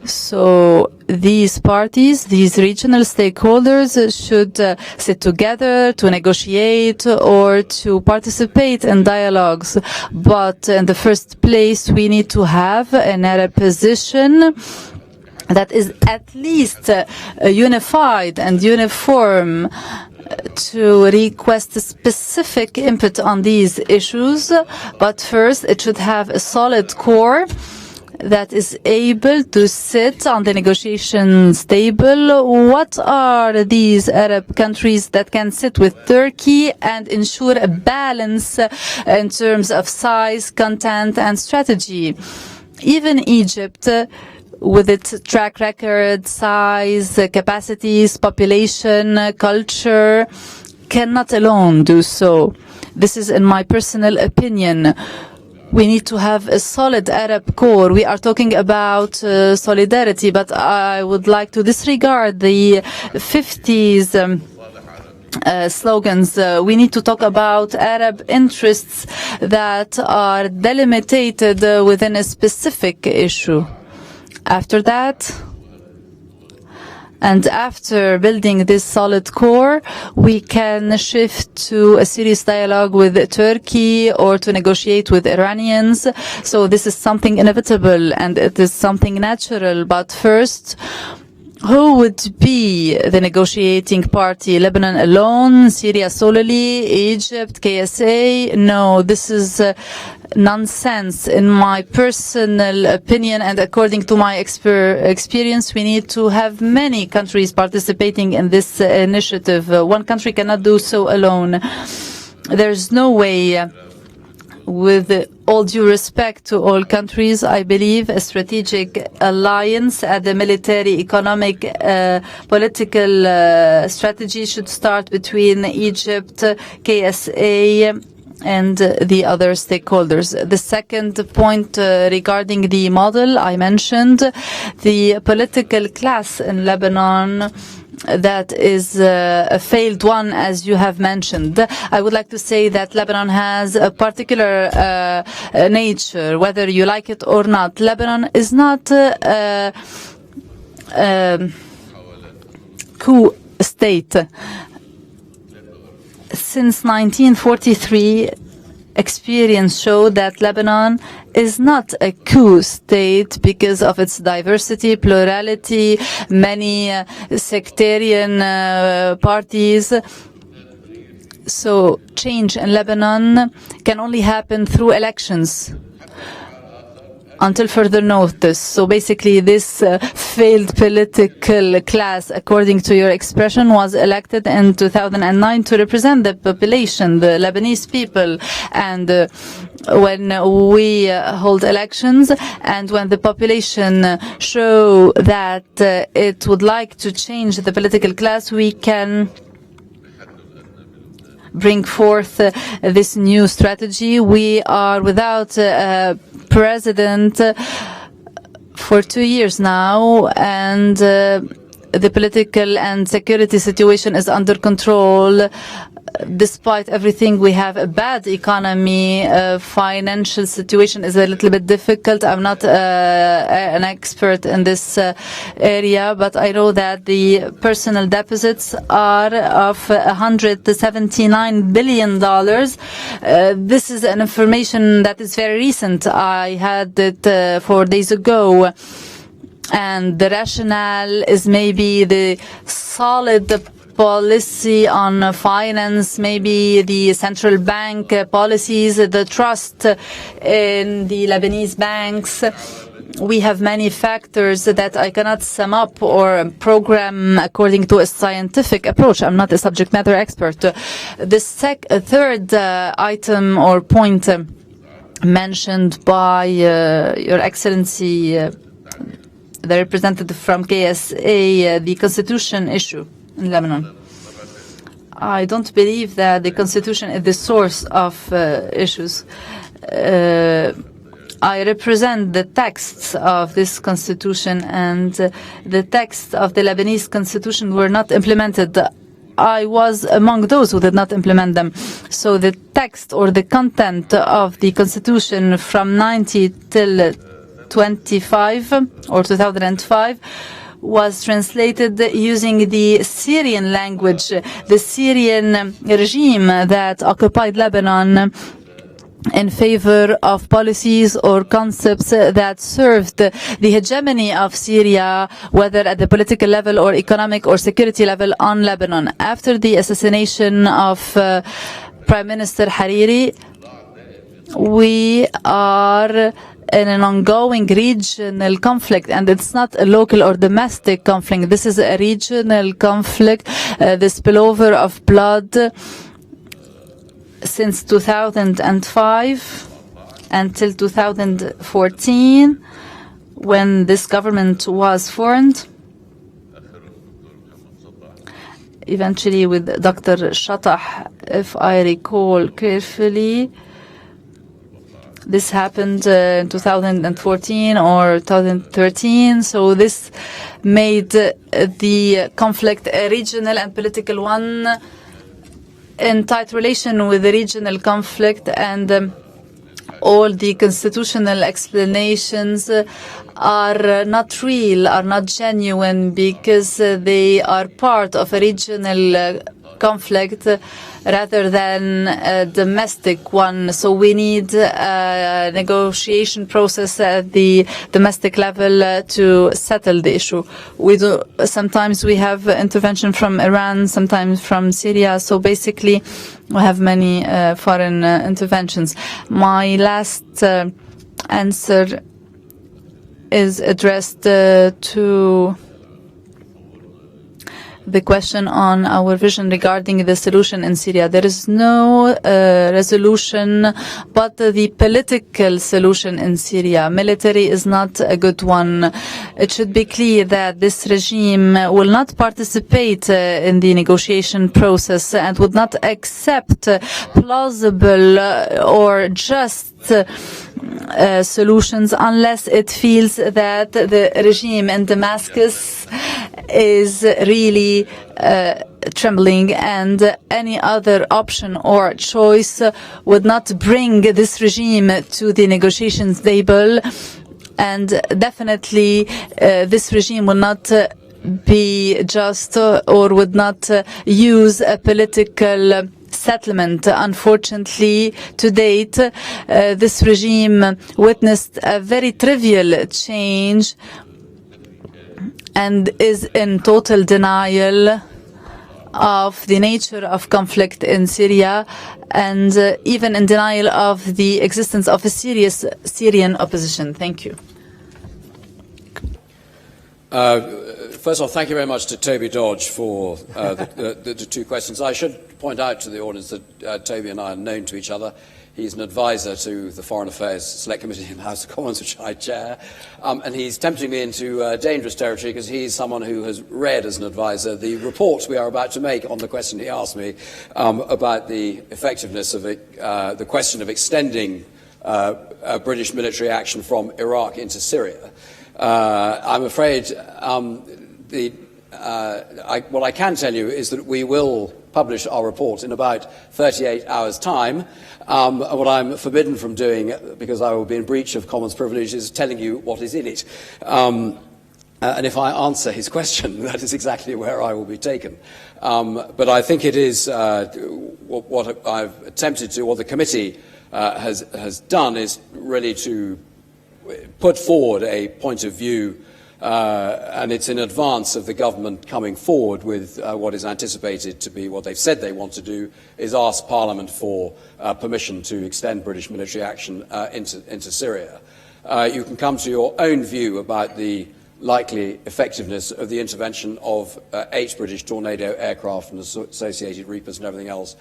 So these parties, these regional stakeholders should sit together to negotiate or to participate in dialogues. But in the first place, we need to have an Arab position that is at least unified and uniform to request a specific input on these issues. But first, it should have a solid core that is able to sit on the negotiations table. What are these Arab countries that can sit with Turkey and ensure a balance in terms of size, content, and strategy? Even Egypt, with its track record, size, capacities, population, culture, cannot alone do so. This is in my personal opinion. We need to have a solid Arab core. We are talking about solidarity, but I would like to disregard the 50s slogans. We need to talk about Arab interests that are delimited within a specific issue. After that, and after building this solid core, we can shift to a serious dialogue with Turkey or to negotiate with Iranians. So this is something inevitable and it is something natural. But first, who would be the negotiating party? Lebanon alone? Syria solely? Egypt? KSA? No, this is nonsense. In my personal opinion and according to my experience, we need to have many countries participating in this initiative. One country cannot do so alone. There's no way. With all due respect to all countries, I believe a strategic alliance at the military, economic, political strategy should start between Egypt, KSA, and the other stakeholders. The second point regarding the model, I mentioned the political class in Lebanon that is a failed one, as you have mentioned. I would like to say that Lebanon has a particular nature, whether you like it or not. Lebanon is not a coup state. Since 1943, experience showed that Lebanon is not a coup state because of its diversity, plurality, many sectarian parties. So change in Lebanon can only happen through elections. until further notice. So basically this failed political class, according to your expression, was elected in 2009 to represent the population, the Lebanese people. And when we hold elections and when the population show that it would like to change the political class, we can bring forth this new strategy. We are without a president for 2 years now, and the political and security situation is under control. Despite everything, we have a bad economy. Financial situation is a little bit difficult. I'm not an expert in this area, but I know that the personal deficits are of $179 billion. This is an information that is very recent. I had it 4 days ago. And the rationale is maybe the solid policy on finance, maybe the central bank policies, the trust in the Lebanese banks. We have many factors that I cannot sum up or program according to a scientific approach. I'm not a subject matter expert. The third item or point mentioned by Your Excellency, the representative from KSA, the constitution issue in Lebanon. I don't believe that the constitution is the source of issues. I represent the texts of this constitution, and the texts of the Lebanese constitution were not implemented. I was among those who did not implement them. So the text or the content of the constitution from 90 till 25 or 2005 was translated using the Syrian language, the Syrian regime that occupied Lebanon, in favor of policies or concepts that served the hegemony of Syria, whether at the political level or economic or security level on Lebanon. After the assassination of Prime Minister Hariri, we are in an ongoing regional conflict, and it's not a local or domestic conflict. This is a regional conflict, the spillover of blood since 2005 until 2014, when this government was formed, eventually with Dr. Shatah, if I recall carefully. This happened in 2014 or 2013, so this made the conflict a regional and political one in tight relation with the regional conflict, and all the constitutional explanations are not real, are not genuine, because they are part of a regional conflict rather than a domestic one. So we need a negotiation process at the domestic level to settle the issue. Sometimes we have intervention from Iran, sometimes from Syria. So basically we have many foreign interventions. My last answer is addressed to the question on our vision regarding the solution in Syria. There is no resolution but the political solution in Syria. Military is not a good one. It should be clear that this regime will not participate in the negotiation process and would not accept plausible or just solutions unless it feels that the regime in Damascus is really trembling, and any other option or choice would not bring this regime to the negotiations table, and definitely this regime will not be just or would not use a political settlement. Unfortunately, to date, this regime witnessed a very trivial change and is in total denial of the nature of conflict in Syria and even in denial of the existence of a serious Syrian opposition. Thank you. First of all, thank you very much to Toby Dodge for the two questions. I should point out to the audience that Toby and I are known to each other. He's an advisor to the Foreign Affairs Select Committee in the House of Commons, which I chair, and he's tempting me into dangerous territory because he's someone who has read as an advisor the report we are about to make on the question he asked me about the effectiveness of the question of extending British military action from Iraq into Syria. I'm afraid what I can tell you is that we will publish our report in about 38 hours' time. What I'm forbidden from doing, because I will be in breach of Commons privilege, is telling you what is in it. And if I answer his question, that is exactly where I will be taken. But I think it is what I've attempted to, what the committee has done, is really to put forward a point of view, and it's in advance of the government coming forward with what is anticipated to be what they've said they want to do, is ask Parliament for permission to extend British military action into Syria. You can come to your own view about the likely effectiveness of the intervention of 8 British Tornado aircraft and associated Reapers and everything else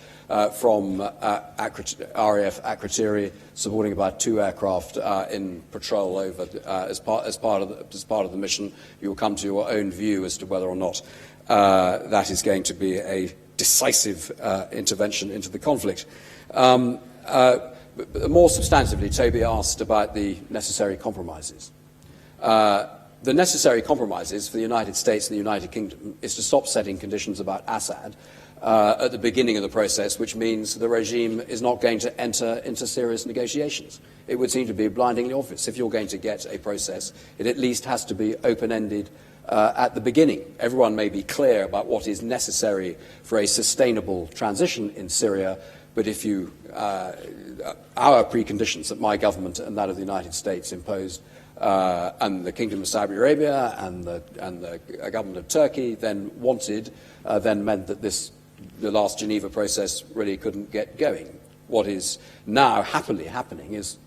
from RAF Akrotiri, supporting about 2 aircraft in patrol over as part of the mission. You will come to your own view as to whether or not that is going to be a decisive intervention into the conflict. More substantively, Toby asked about the necessary compromises. The necessary compromises for the United States and the United Kingdom is to stop setting conditions about Assad at the beginning of the process, which means the regime is not going to enter into serious negotiations. It would seem to be blindingly obvious. If you're going to get a process, it at least has to be open-ended at the beginning. Everyone may be clear about what is necessary for a sustainable transition in Syria, but if you, our preconditions that my government and that of the United States imposed, and the Kingdom of Saudi Arabia and the government of Turkey then wanted, then meant that the last Geneva process really couldn't get going. What is now happily happening is,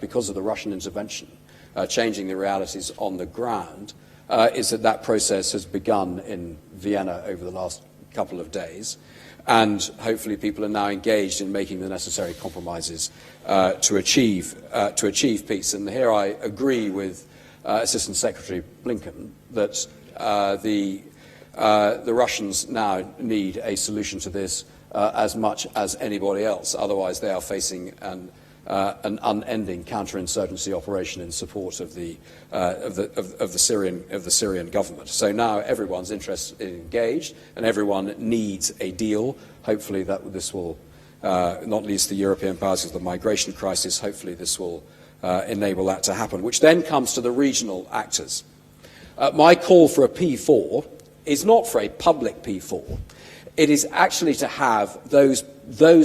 because of the Russian intervention, changing the realities on the ground, is that process has begun in Vienna over the last couple of days. And hopefully people are now engaged in making the necessary compromises to achieve peace. And here I agree with Assistant Secretary Blinken that the Russians now need a solution to this as much as anybody else. Otherwise, they are facing an unending counterinsurgency operation in support of the Syrian government. So now everyone's engaged, and everyone needs a deal. Hopefully, this will, not least the European powers of the migration crisis. Hopefully, this will enable that to happen. Which then comes to the regional actors. My call for a P4 is not for a public P4. It is actually to have those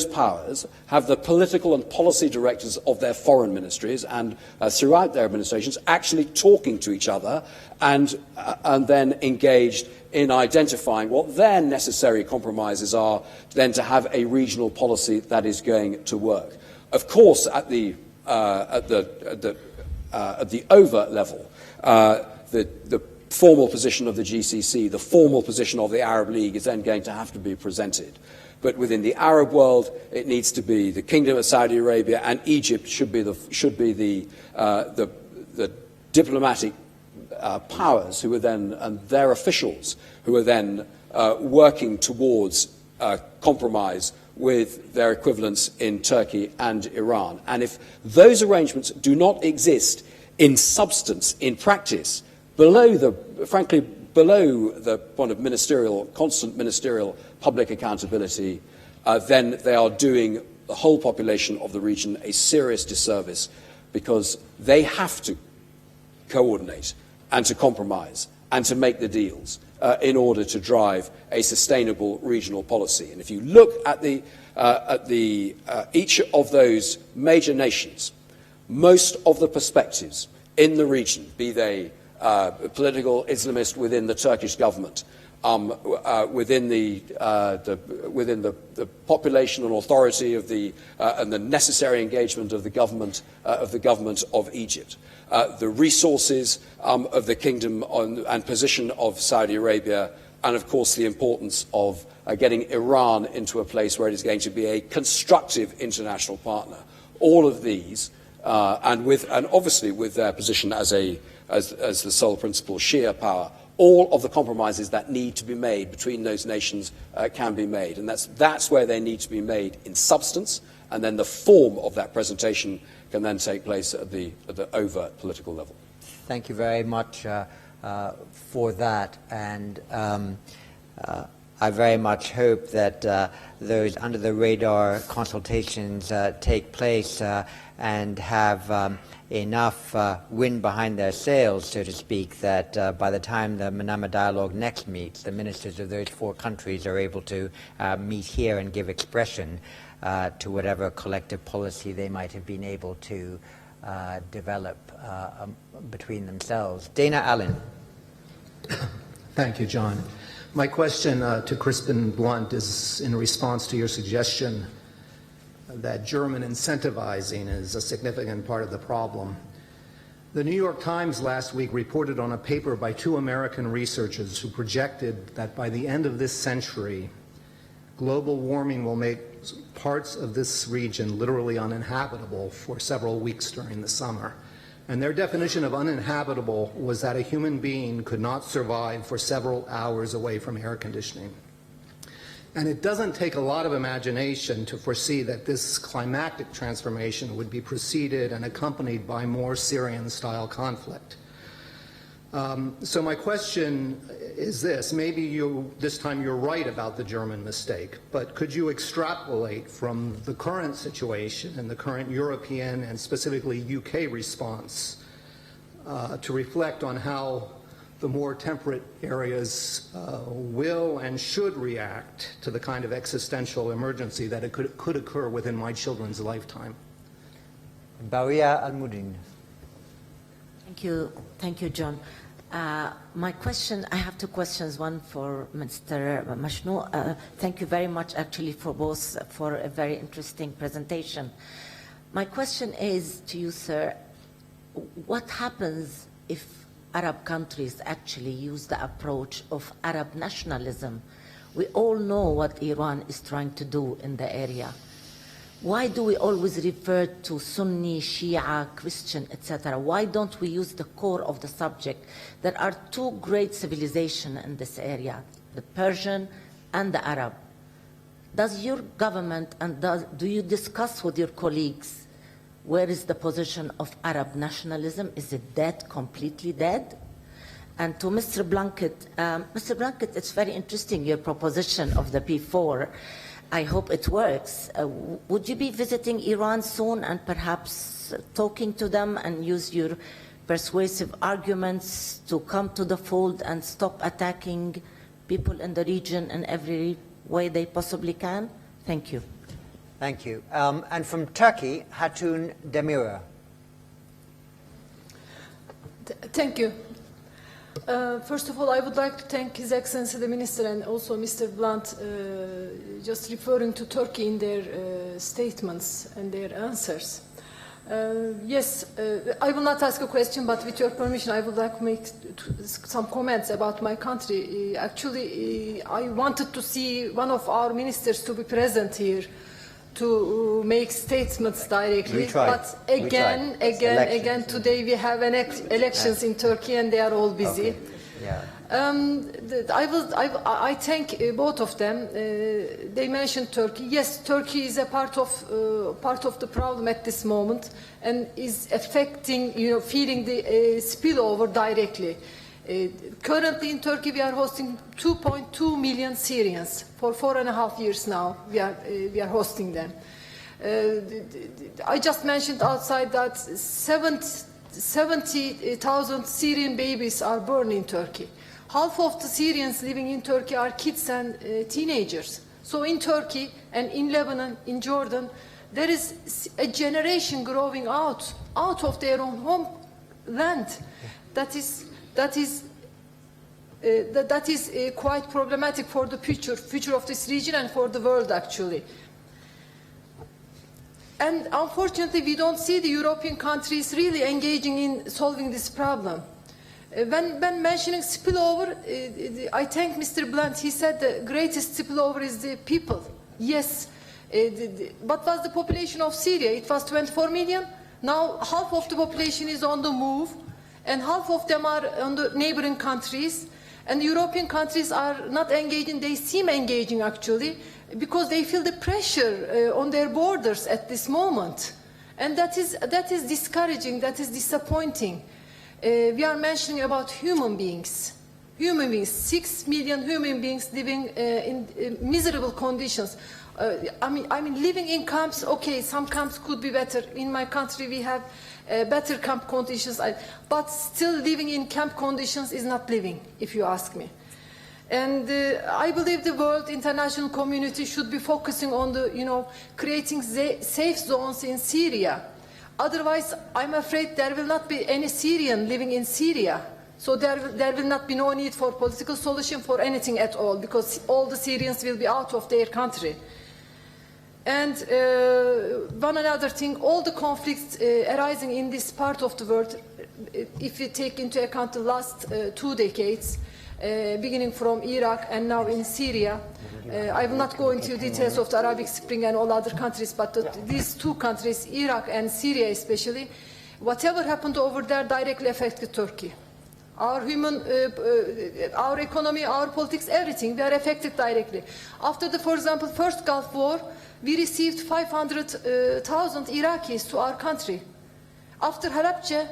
powers have the political and policy directors of their foreign ministries and throughout their administrations actually talking to each other and then engaged in identifying what their necessary compromises are, then to have a regional policy that is going to work. Of course, at the overt level, the formal position of the GCC, the formal position of the Arab League is then going to have to be presented. But within the Arab world, it needs to be the Kingdom of Saudi Arabia and Egypt should be the diplomatic powers who are then, and their officials who are then working towards compromise with their equivalents in Turkey and Iran. And if those arrangements do not exist in substance, in practice, below the point of constant ministerial public accountability, then they are doing the whole population of the region a serious disservice, because they have to coordinate and to compromise and to make the deals in order to drive a sustainable regional policy. And if you look at each of those major nations, most of the perspectives in the region, be they political Islamist within the Turkish government, within the population and authority of and the necessary engagement of the government of Egypt, the resources of the kingdom and position of Saudi Arabia, and of course the importance of getting Iran into a place where it is going to be a constructive international partner. All of these, and obviously with their position as the sole principal Shia power, all of the compromises that need to be made between those nations can be made, and that's where they need to be made in substance, and then the form of that presentation can then take place at the overt political level. Thank you very much for that, and I very much hope that those under-the-radar consultations take place and have enough wind behind their sails, so to speak, that by the time the Manama Dialogue next meets, the ministers of those 4 countries are able to meet here and give expression to whatever collective policy they might have been able to develop between themselves. Dana Allen. Thank you, John. My question to Crispin Blunt is in response to your suggestion that German incentivizing is a significant part of the problem. The New York Times last week reported on a paper by 2 American researchers who projected that by the end of this century, global warming will make parts of this region literally uninhabitable for several weeks during the summer. And their definition of uninhabitable was that a human being could not survive for several hours away from air conditioning. And it doesn't take a lot of imagination to foresee that this climactic transformation would be preceded and accompanied by more Syrian-style conflict. So my question is this: maybe this time you're right about the German mistake, but could you extrapolate from the current situation and the current European and specifically UK response to reflect on how the more temperate areas will and should react to the kind of existential emergency that it could occur within my children's lifetime? Baria Al-Mudin. Thank you, John. My question, I have 2 questions, one for Mr. Mashnou. Thank you very much, actually, for a very interesting presentation. My question is to you, sir, what happens if Arab countries actually use the approach of Arab nationalism? We all know what Iran is trying to do in the area. Why do we always refer to Sunni, Shia, Christian, etc.? Why don't we use the core of the subject? There are 2 great civilizations in this area, the Persian and the Arab. Does your government and do you discuss with your colleagues where is the position of Arab nationalism? Is it dead, completely dead? And to Mr. Blunkett, it's very interesting, your proposition of the P4. I hope it works. Would you be visiting Iran soon and perhaps talking to them and use your persuasive arguments to come to the fold and stop attacking people in the region in every way they possibly can? Thank you. Thank you. And from Turkey, Hatun Demira. Thank you. First of all, I would like to thank His Excellency the Minister and also Mr. Blunt, just referring to Turkey in their statements and their answers. Yes, I will not ask a question, but with your permission, I would like to make some comments about my country. Actually, I wanted to see one of our ministers to be present here to make statements directly, but again, today we have elections in Turkey and they are all busy. Okay. Yeah. I thank both of them. They mentioned Turkey. Yes, Turkey is a part of the problem at this moment and is affecting, feeling the spillover directly. Currently in Turkey, we are hosting 2.2 million Syrians. For 4.5 years now, we are hosting them. I just mentioned outside that 70,000 Syrian babies are born in Turkey. Half of the Syrians living in Turkey are kids and teenagers. So in Turkey and in Lebanon, in Jordan, there is a generation growing out of their own homeland. That is that is quite problematic for the future of this region and for the world, actually. And unfortunately, we don't see the European countries really engaging in solving this problem. When mentioning spillover, I thank Mr. Blunt. He said the greatest spillover is the people. Yes. What was the population of Syria? It was 24 million. Now half of the population is on the move, and half of them are on the neighboring countries. And the European countries are not engaging. They seem engaging, actually, because they feel the pressure on their borders at this moment. And that is discouraging, that is disappointing. We are mentioning about human beings. 6 million human beings living in miserable conditions. I mean, living in camps, okay, some camps could be better. In my country, we have better camp conditions, but still living in camp conditions is not living, if you ask me. And I believe the world international community should be focusing on the, creating safe zones in Syria. Otherwise, I'm afraid there will not be any Syrian living in Syria. So there will not be no need for political solution for anything at all, because all the Syrians will be out of their country. And one another thing, all the conflicts arising in this part of the world, if you take into account the last 2 decades, beginning from Iraq and now in Syria, I will not go into details of the Arabic Spring and all other countries, but these 2 countries, Iraq and Syria especially, whatever happened over there directly affected Turkey. Our our economy, our politics, everything, we are affected directly. After for example, first Gulf War, we received 500,000 Iraqis to our country. After Halabja,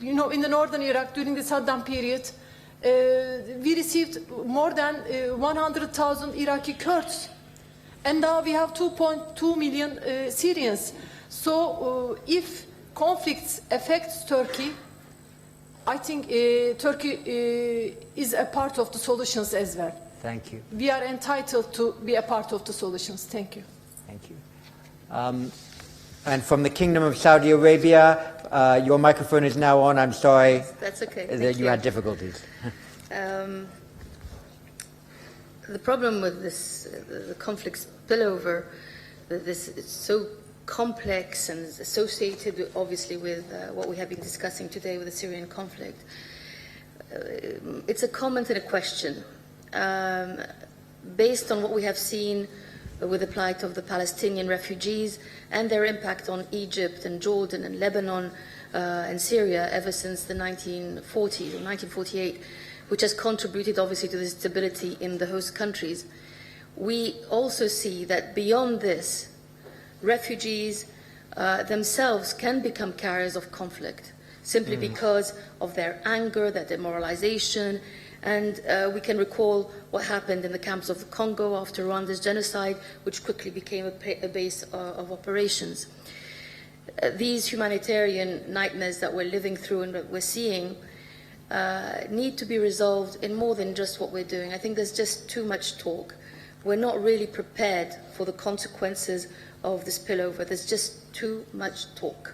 in the northern Iraq during the Saddam period, we received more than 100,000 Iraqi Kurds. And now we have 2.2 million Syrians. So if conflicts affect Turkey, I think Turkey is a part of the solutions as well. Thank you. We are entitled to be a part of the solutions. Thank you. Thank you. And from the Kingdom of Saudi Arabia, your microphone is now on. I'm sorry. That's okay. That you had difficulties. The problem with this, the conflict spillover, this is so complex and associated, obviously, with what we have been discussing today with the Syrian conflict. It's a comment and a question. Based on what we have seen with the plight of the Palestinian refugees and their impact on Egypt and Jordan and Lebanon and Syria ever since the 1940s or 1948, which has contributed obviously to the stability in the host countries, we also see that beyond this, refugees themselves can become carriers of conflict simply because of their anger, their demoralization. And we can recall what happened in the camps of the Congo after Rwanda's genocide, which quickly became a base of operations. These humanitarian nightmares that we're living through and that we're seeing need to be resolved in more than just what we're doing. I think there's just too much talk. We're not really prepared for the consequences of the spillover. There's just too much talk.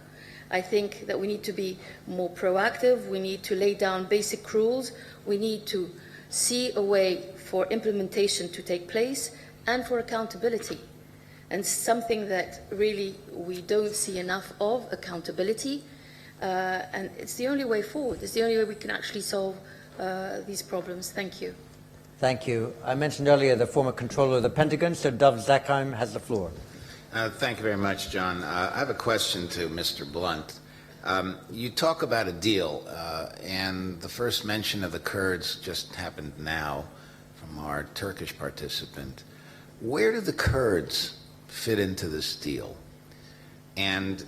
I think that we need to be more proactive. We need to lay down basic rules. We need to see a way for implementation to take place and for accountability. And something that really we don't see enough of, accountability. And it's the only way forward. It's the only way we can actually solve these problems. Thank you. Thank you. I mentioned earlier the former controller of the Pentagon, so Dov Zakheim has the floor. Thank you very much, John. I have a question to Mr. Blunt. You talk about a deal, and the first mention of the Kurds just happened now from our Turkish participant. Where do the Kurds fit into this deal? And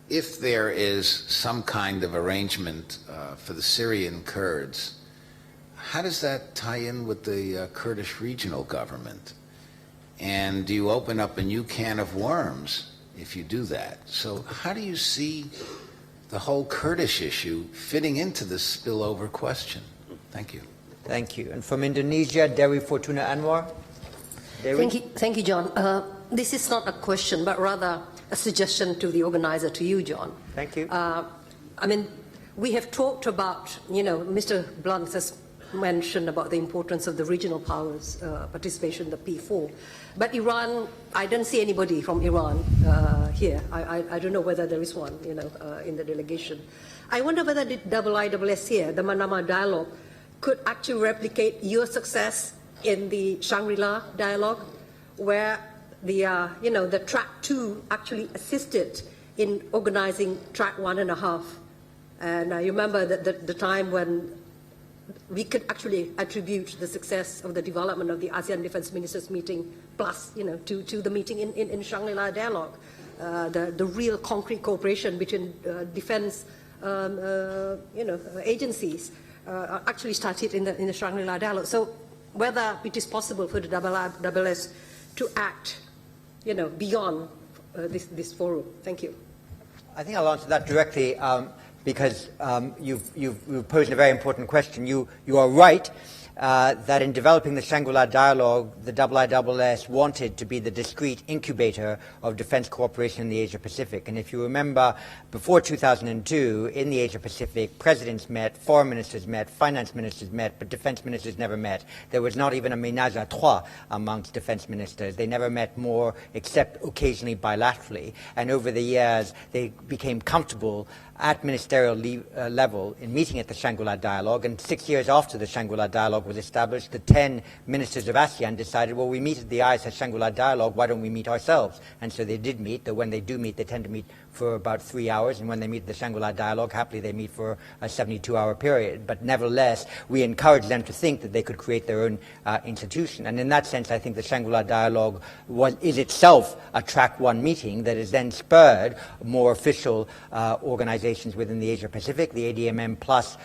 if there is some kind of arrangement for the Syrian Kurds, how does that tie in with the Kurdish regional government? And do you open up a new can of worms if you do that? So how do you see the whole Kurdish issue fitting into this spillover question? Thank you. Thank you. And from Indonesia, Dewi Fortuna Anwar. Dewi? Thank you, John. This is not a question, but rather a suggestion to the organizer, to you, John. Thank you. I mean, we have talked about, Mr. Blunt has mentioned about the importance of the regional powers participation in the P4. But Iran, I don't see anybody from Iran here. I don't know whether there is one, in the delegation. I wonder whether the IISS here, the Manama dialogue, could actually replicate your success in the Shangri-La dialogue, where the track 2 actually assisted in organizing track 1.5. And I remember the time when we could actually attribute the success of the development of the ASEAN Defense Ministers meeting plus, to the meeting in Shangri-La dialogue. The real concrete cooperation between defense, agencies actually started in the Shangri-La dialogue. So whether it is possible for the IISS to act, beyond this forum. Thank you. I think I'll answer that directly because you've posed a very important question. You are right that in developing the Shangri-La dialogue, the IISS wanted to be the discrete incubator of defense cooperation in the Asia-Pacific. And if you remember, before 2002, in the Asia-Pacific, presidents met, foreign ministers met, finance ministers met, but defense ministers never met. There was not even a ménage à trois amongst defense ministers. They never met more, except occasionally bilaterally. And over the years, they became comfortable at ministerial level in meeting at the Shangri-La dialogue. And 6 years after the Shangri-La dialogue was established, the 10 ministers of ASEAN decided, well, we meet at the IISS Shangri-La dialogue, why don't we meet ourselves? And so they did meet, though when they do meet, they tend to meet for about 3 hours, and when they meet at the Shangri-La dialogue, happily they meet for a 72-hour period. But nevertheless, we encourage them to think that they could create their own institution. And in that sense, I think the Shangri-La dialogue is itself a track 1 meeting that has then spurred more official organizations within the Asia-Pacific. The ADMM Plus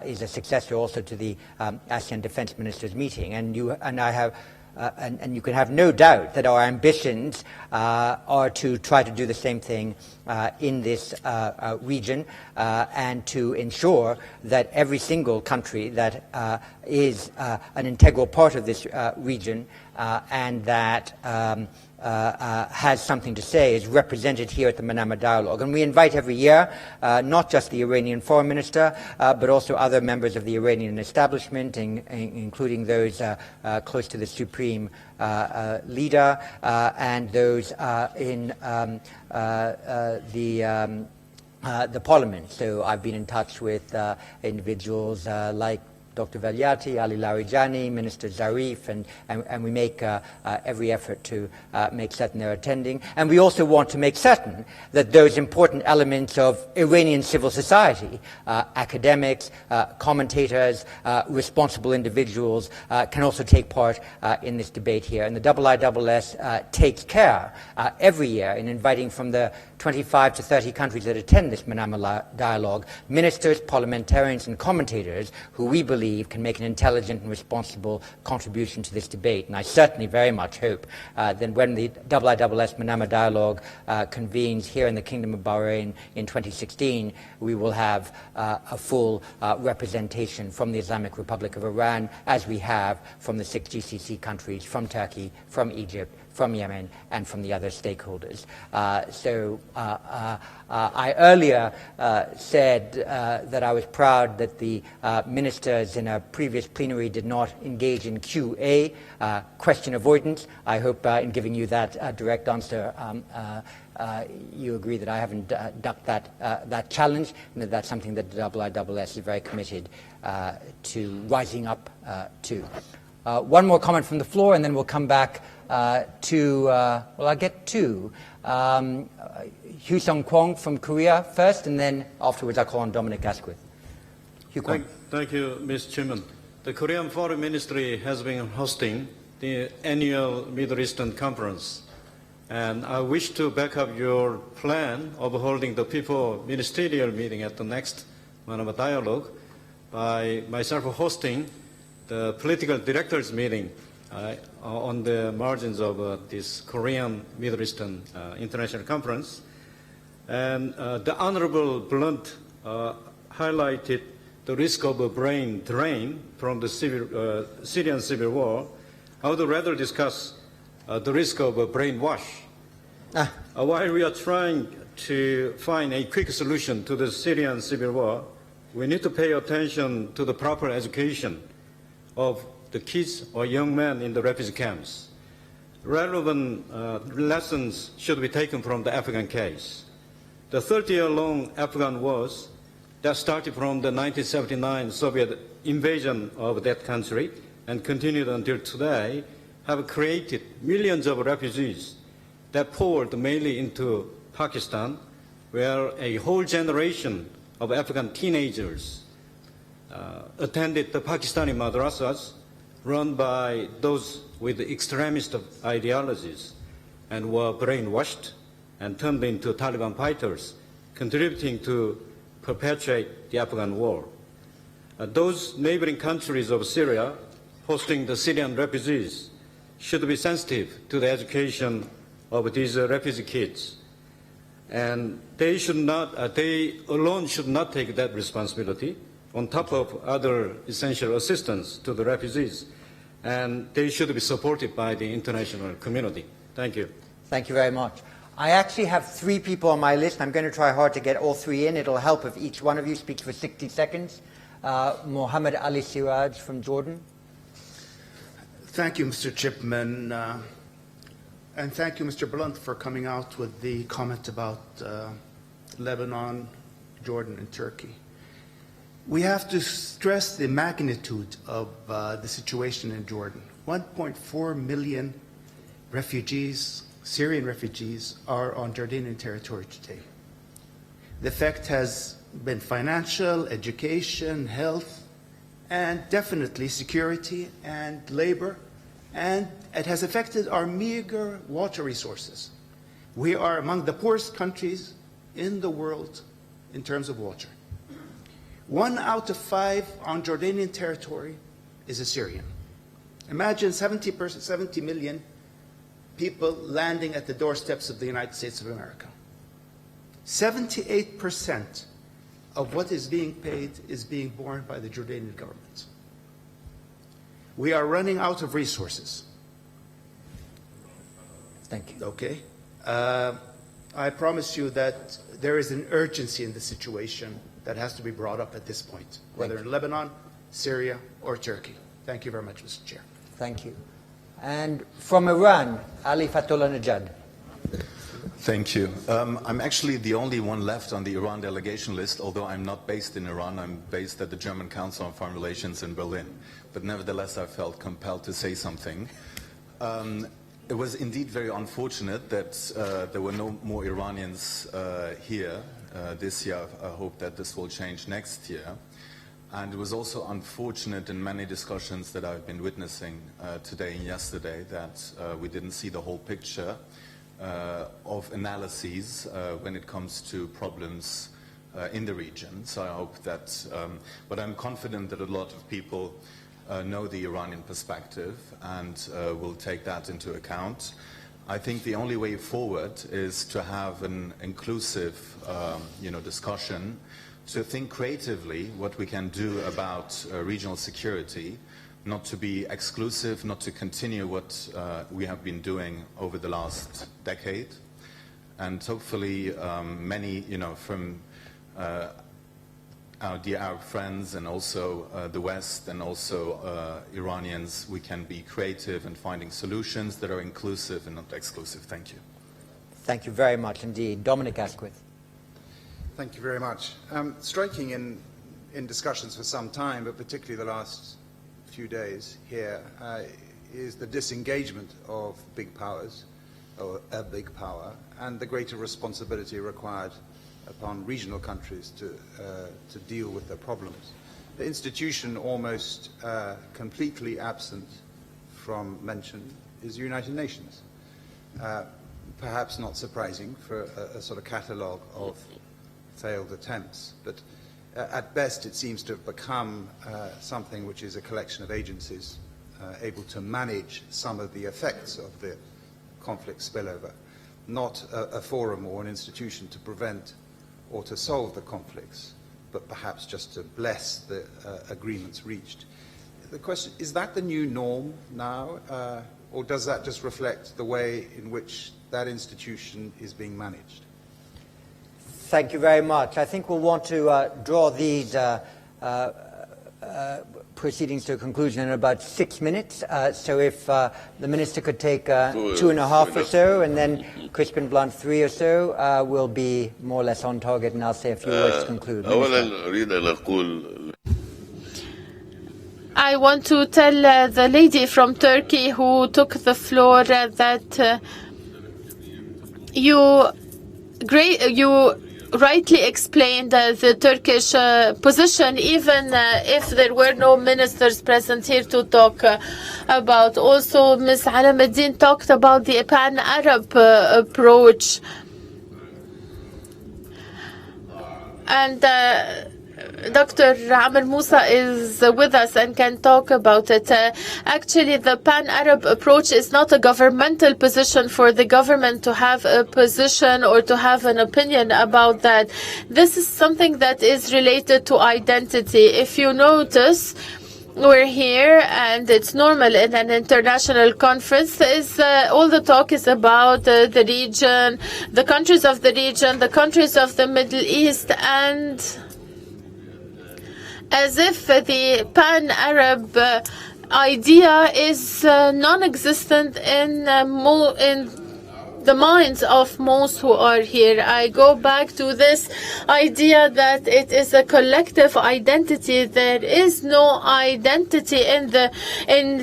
is a successor also to the ASEAN Defense Ministers meeting. And you can have no doubt that our ambitions are to try to do the same thing in this region and to ensure that every single country that is an integral part of this region and that has something to say is represented here at the Manama Dialogue. And we invite every year not just the Iranian foreign minister, but also other members of the Iranian establishment, including those close to the supreme leader and those in the parliament. So I've been in touch with individuals like Dr. Valiati, Ali Larijani, Minister Zarif, and we make every effort to make certain they're attending. And we also want to make certain that those important elements of Iranian civil society, academics, commentators, responsible individuals, can also take part in this debate here. And the IISS takes care every year in inviting from the 25 to 30 countries that attend this Manama Dialogue, ministers, parliamentarians, and commentators who we believe can make an intelligent and responsible contribution to this debate. And I certainly very much hope that when the IISS Manama Dialogue convenes here in the Kingdom of Bahrain in 2016, we will have a full representation from the Islamic Republic of Iran, as we have from the 6 GCC countries, from Turkey, from Egypt, from Yemen, and from the other stakeholders. I earlier said that I was proud that the ministers in a previous plenary did not engage in QA, question avoidance. I hope in giving you that direct answer, you agree that I haven't ducked that challenge, and that that's something that the IISS is very committed to rising up to. One more comment from the floor, and then we'll come back to, well, I'll get two. Hugh Sung Kwong from Korea first, and then afterwards I'll call on Dominic Asquith. Hugh Kwong. Thank you, Mr. Chairman. The Korean Foreign Ministry has been hosting the annual Middle Eastern Conference, and I wish to back up your plan of holding the people ministerial meeting at the next Manama Dialogue by myself hosting the political directors meeting on the margins of this Korean Middle Eastern International Conference. And the Honorable Blunt highlighted the risk of a brain drain from the Syrian civil war. I would rather discuss the risk of a brainwash. While we are trying to find a quick solution to the Syrian civil war, we need to pay attention to the proper education of the kids or young men in the refugee camps. Relevant lessons should be taken from the Afghan case. The 30-year-long Afghan wars that started from the 1979 Soviet invasion of that country and continued until today have created millions of refugees that poured mainly into Pakistan, where a whole generation of Afghan teenagers attended the Pakistani madrasas run by those with extremist ideologies and were brainwashed and turned into Taliban fighters, contributing to perpetuate the Afghan war. Those neighboring countries of Syria hosting the Syrian refugees should be sensitive to the education of these refugee kids. And they alone should not take that responsibility on top of other essential assistance to the refugees. And they should be supported by the international community. Thank you. Thank you very much. I actually have 3 people on my list. I'm going to try hard to get all 3 in. It'll help if each one of you speaks for 60 seconds. Mohammed Ali Siraj from Jordan. Thank you, Mr. Chipman. And thank you, Mr. Blunt, for coming out with the comment about Lebanon, Jordan, and Turkey. We have to stress the magnitude of the situation in Jordan. 1.4 million refugees, Syrian refugees, are on Jordanian territory today. The effect has been financial, education, health, and definitely security and labor, and it has affected our meager water resources. We are among the poorest countries in the world in terms of water. 1 out of 5 on Jordanian territory is a Syrian. Imagine 70 million people landing at the doorsteps of the United States of America. 78% of what is being paid is being borne by the Jordanian government. We are running out of resources. Thank you. Okay. I promise you that there is an urgency in the situation that has to be brought up at this point, whether in Lebanon, Syria, or Turkey. Thank you very much, Mr. Chair. Thank you. And from Iran, Ali Fatullah Najad. Thank you. I'm actually the only one left on the Iran delegation list, although I'm not based in Iran. I'm based at the German Council on Foreign Relations in Berlin. But nevertheless, I felt compelled to say something. It was indeed very unfortunate that there were no more Iranians here this year. I hope that this will change next year. And it was also unfortunate in many discussions that I've been witnessing today and yesterday that we didn't see the whole picture of analyses when it comes to problems in the region. So I hope that, but I'm confident that a lot of people know the Iranian perspective and will take that into account. I think the only way forward is to have an inclusive discussion, to think creatively what we can do about regional security, not to be exclusive, not to continue what we have been doing over the last decade. And hopefully many, from our dear Arab friends and also the West and also Iranians, we can be creative in finding solutions that are inclusive and not exclusive. Thank you. Thank you very much indeed. Dominic Asquith. Thank you very much. Striking in discussions for some time, but particularly the last few days here, is the disengagement of big powers, or a big power, and the greater responsibility required upon regional countries to deal with their problems. The institution almost completely absent from mention is the United Nations. Perhaps not surprising for a sort of catalogue of failed attempts, but at best it seems to have become something which is a collection of agencies able to manage some of the effects of the conflict spillover, not a forum or an institution to prevent or to solve the conflicts, but perhaps just to bless the agreements reached. The question, is that the new norm now, or does that just reflect the way in which that institution is being managed? Thank you very much. I think we'll want to draw these proceedings to a conclusion in about 6 minutes. So if the Minister could take 2.5 or so, and then Crispin Blunt 3 or so, we'll be more or less on target, and I'll say a few words to conclude. I want to tell the lady from Turkey who took the floor that you rightly explained the Turkish position, even if there were no ministers present here to talk about. Also, Ms. Alameddin talked about the pan-Arab approach. And Dr. Amr Musa is with us and can talk about it. Actually, the pan-Arab approach is not a governmental position for the government to have a position or to have an opinion about that. This is something that is related to identity. If you notice, we're here, and it's normal in an international conference. All the talk is about the region, the countries of the region, the countries of the Middle East, and as if the pan-Arab idea is non-existent in the minds of most who are here. I go back to this idea that it is a collective identity. There is no identity in the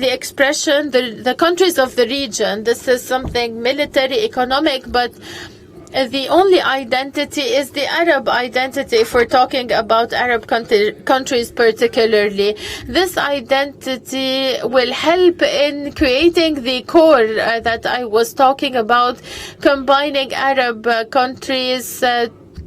expression, the countries of the region. This is something military, economic, but the only identity is the Arab identity, if we're talking about Arab countries particularly. This identity will help in creating the core that I was talking about, combining Arab countries,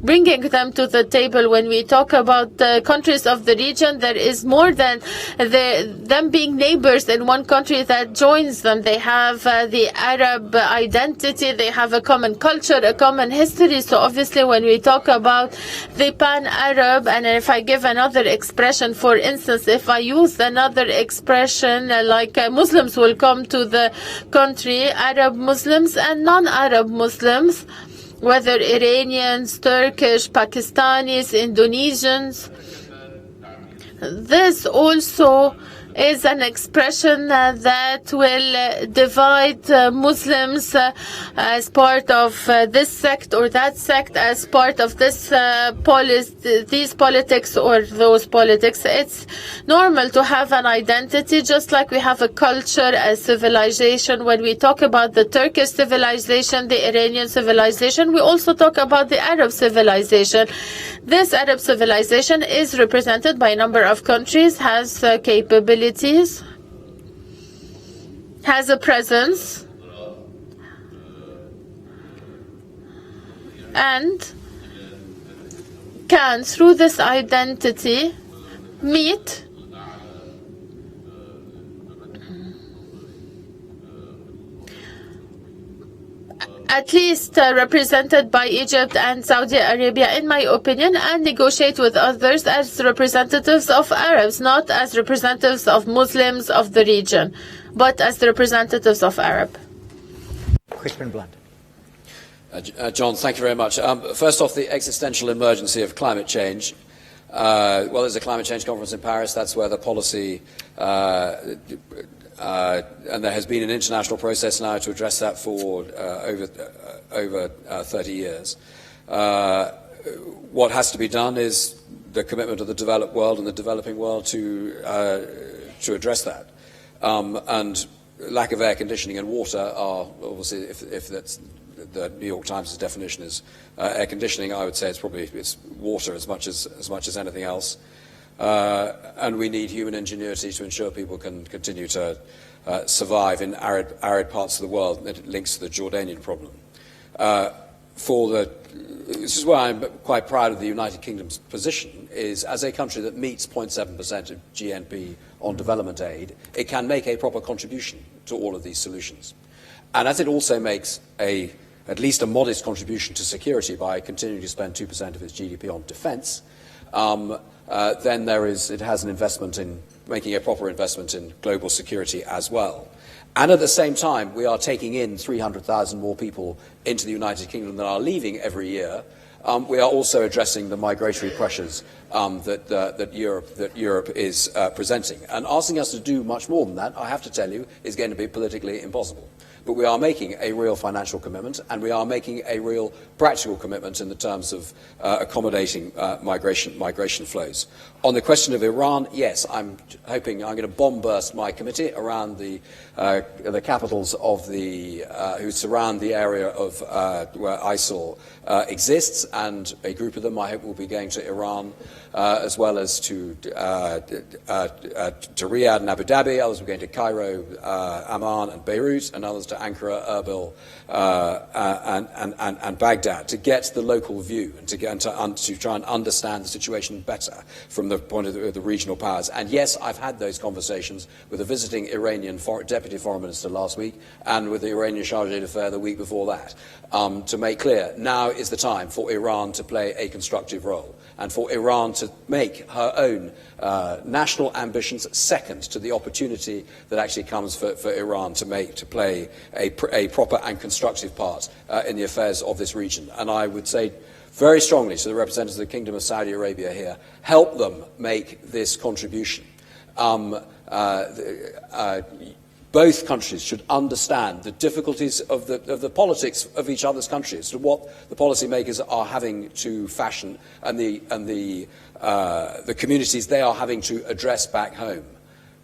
bringing them to the table. When we talk about the countries of the region, there is more than them being neighbors in one country that joins them. They have the Arab identity, they have a common culture, a common history. So obviously when we talk about the pan-Arab, and if I give another expression, for instance, if I use another expression like Muslims will come to the country, Arab Muslims and non-Arab Muslims, whether Iranians, Turkish, Pakistanis, Indonesians. This also is an expression that will divide Muslims as part of this sect or that sect, as part of this these politics or those politics. It's normal to have an identity, just like we have a culture, a civilization. When we talk about the Turkish civilization, the Iranian civilization, we also talk about the Arab civilization. This Arab civilization is represented by a number of countries, has capabilities, has a presence, and can, through this identity, meet at least represented by Egypt and Saudi Arabia, in my opinion, and negotiate with others as representatives of Arabs, not as representatives of Muslims of the region, but as the representatives of Arab. Crispin Blunt. John, thank you very much. First off, the existential emergency of climate change. Well, there's a climate change conference in Paris. That's where the policy and there has been an international process now to address that for over 30 years. What has to be done is the commitment of the developed world and the developing world to address that. And lack of air conditioning and water are obviously, if that's the New York Times' definition is air conditioning, I would say it's water as much as anything else. And we need human ingenuity to ensure people can continue to survive in arid parts of the world. And it links to the Jordanian problem. This is why I'm quite proud of the United Kingdom's position, is as a country that meets 0.7% of GNP on development aid, it can make a proper contribution to all of these solutions. And as it also makes at least a modest contribution to security by continuing to spend 2% of its GDP on defence, then it has an investment in making a proper investment in global security as well. And at the same time, we are taking in 300,000 more people into the United Kingdom than are leaving every year, we are also addressing the migratory pressures that Europe is presenting. And asking us to do much more than that, I have to tell you, is going to be politically impossible. But we are making a real financial commitment, and we are making a real practical commitment in the terms of accommodating migration flows. On the question of Iran, yes, I'm hoping I'm going to bomb burst my committee around the capitals of who surround the area of where ISIL exists, and a group of them I hope will be going to Iran, as well as to Riyadh and Abu Dhabi. Others will be going to Cairo, Amman and Beirut, and others to Ankara, Erbil and Baghdad, to get the local view and to try and understand the situation better from the point of the regional powers. And yes, I've had those conversations with a visiting Iranian Deputy Foreign Minister last week and with the Iranian Chargé d'Affaires the week before that, to make clear now is the time for Iran to play a constructive role and for Iran to make her own national ambitions second to the opportunity that actually comes for Iran to play a proper and constructive part in the affairs of this region. And I would say very strongly to the representatives of the Kingdom of Saudi Arabia here, help them make this contribution. Both countries should understand the difficulties of the politics of each other's countries, to what the policymakers are having to fashion and the communities they are having to address back home.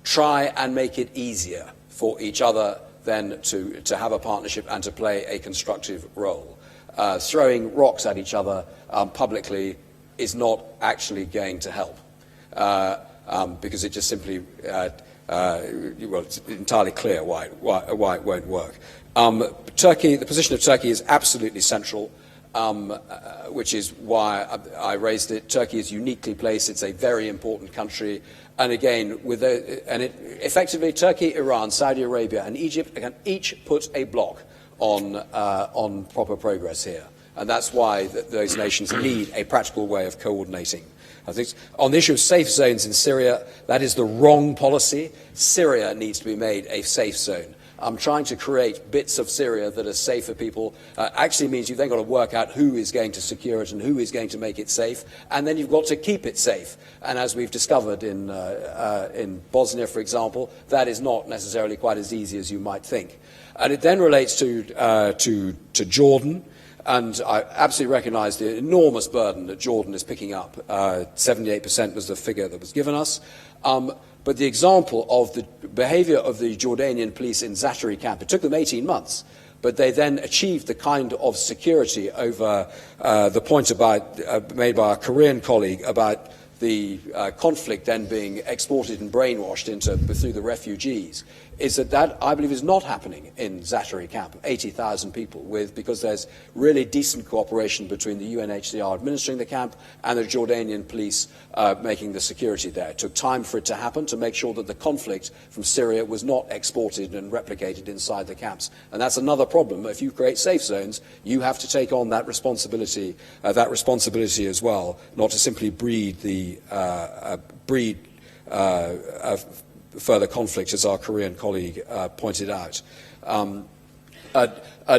Try and make it easier for each other then to have a partnership and to play a constructive role. Throwing rocks at each other publicly is not actually going to help, because it just simply well, it's entirely clear why it won't work. Turkey, the position of Turkey is absolutely central, which is why I raised it. Turkey is uniquely placed. It's a very important country. And again, effectively, Turkey, Iran, Saudi Arabia, and Egypt can each put a block on proper progress here. And that's why those nations need a practical way of coordinating. I think on the issue of safe zones in Syria, that is the wrong policy. Syria needs to be made a safe zone. Trying to create bits of Syria that are safe for people actually means you've then got to work out who is going to secure it and who is going to make it safe, and then you've got to keep it safe. And as we've discovered in Bosnia, for example, that is not necessarily quite as easy as you might think. And it then relates to Jordan. And I absolutely recognise the enormous burden that Jordan is picking up. 78% was the figure that was given us. But the example of the behaviour of the Jordanian police in Zaatari camp, it took them 18 months, but they then achieved the kind of security over the point made by our Korean colleague about the conflict then being exported and brainwashed through the refugees, is that I believe is not happening in Zaatari camp, 80,000 people, because there's really decent cooperation between the UNHCR administering the camp and the Jordanian police making the security there. It took time for it to happen, to make sure that the conflict from Syria was not exported and replicated inside the camps. And that's another problem. If you create safe zones, you have to take on that responsibility as well, not to simply breed further conflict, as our Korean colleague pointed out.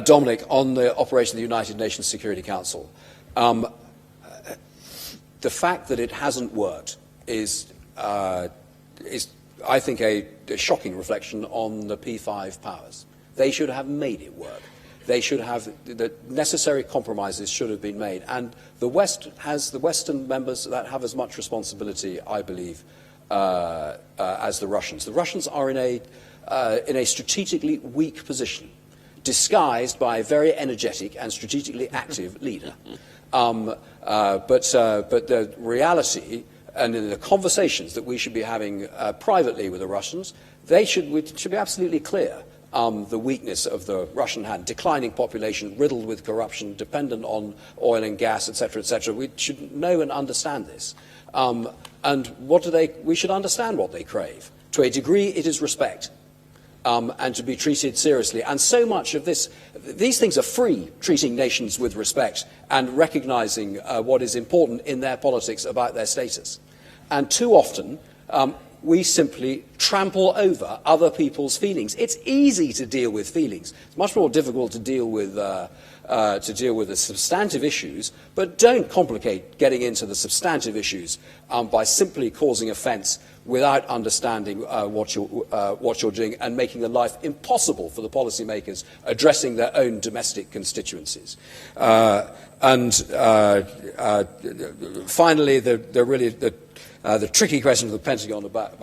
Dominic, on the operation of the United Nations Security Council, the fact that it hasn't worked is I think, a shocking reflection on the P5 powers. They should have made it work. They should have, the necessary compromises should have been made. And the Western members that have as much responsibility, I believe, as the Russians. The Russians are in a strategically weak position, disguised by a very energetic and strategically active leader. But the reality, and in the conversations that we should be having privately with the Russians, we should be absolutely clear. The weakness of the Russian hand, declining population, riddled with corruption, dependent on oil and gas, etc., etc. We should know and understand this. And we should understand what they crave. To a degree, it is respect, and to be treated seriously. And so much of these things are free, treating nations with respect and recognizing what is important in their politics about their status. And too often, we simply trample over other people's feelings. It's easy to deal with feelings. It's much more difficult to deal with the substantive issues, but don't complicate getting into the substantive issues by simply causing offence without understanding what you're doing and making the life impossible for the policymakers addressing their own domestic constituencies. And finally, the tricky question of the Pentagon about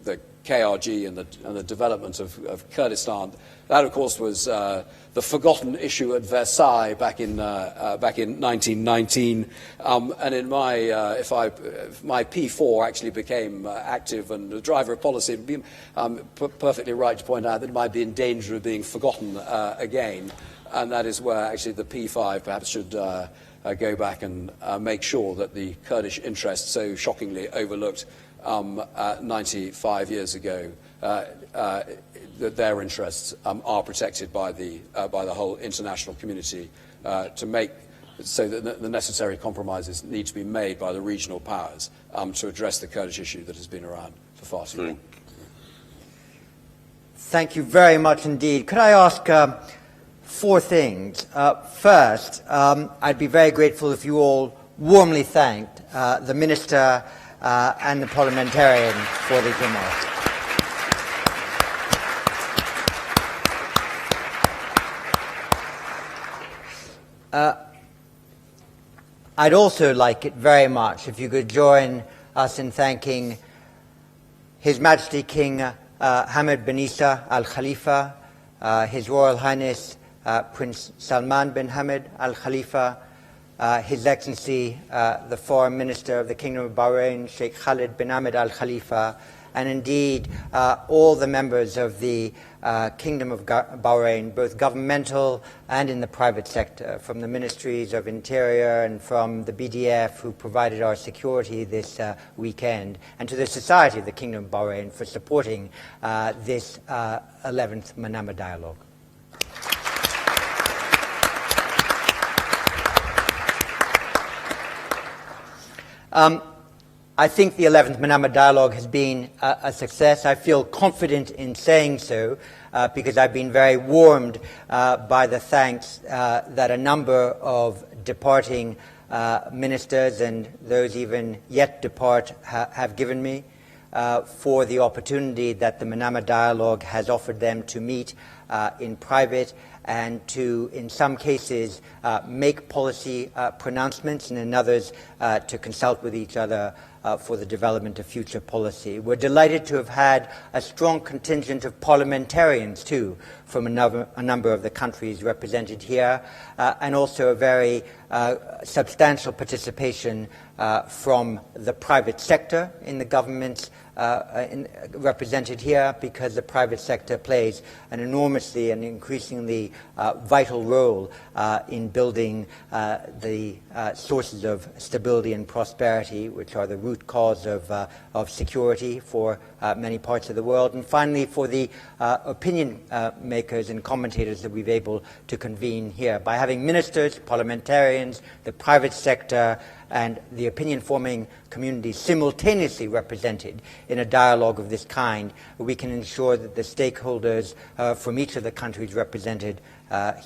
the KRG and the development of Kurdistan. That, of course, was the forgotten issue at Versailles back in 1919. And in my, if my P4 actually became active and the driver of policy, it would be perfectly right to point out that it might be in danger of being forgotten again. And that is where actually the P5 perhaps should go back and make sure that the Kurdish interests, so shockingly overlooked 95 years ago, that their interests are protected by the whole international community to make so that the necessary compromises need to be made by the regional powers to address the Kurdish issue that has been around for far too long. Thank you very much indeed. Could I ask four things? First, I'd be very grateful if you all warmly thanked the Minister and the parliamentarian for these remarks. I'd also like it very much if you could join us in thanking His Majesty King Hamad bin Isa Al Khalifa, His Royal Highness Prince Salman bin Hamad Al Khalifa, His Excellency the Foreign Minister of the Kingdom of Bahrain, Sheikh Khalid bin Ahmed Al Khalifa, and indeed all the members of the Kingdom of Bahrain, both governmental and in the private sector, from the Ministries of Interior and from the BDF who provided our security this weekend, and to the Society of the Kingdom of Bahrain for supporting this 11th Manama Dialogue. I think the 11th Manama Dialogue has been a success. I feel confident in saying so because I've been very warmed by the thanks that a number of departing ministers and those even yet depart have given me for the opportunity that the Manama Dialogue has offered them to meet in private and to, in some cases, make policy pronouncements, and in others, to consult with each other for the development of future policy. We're delighted to have had a strong contingent of parliamentarians, too, from a number of the countries represented here, and also a very substantial participation from the private sector in the governments represented here, because the private sector plays an enormously and increasingly vital role in building the sources of stability and prosperity, which are the root cause of security for many parts of the world. And finally, for the opinion makers and commentators that we've able to convene here. By having ministers, parliamentarians, the private sector, and the opinion-forming community simultaneously represented in a dialogue of this kind, we can ensure that the stakeholders from each of the countries represented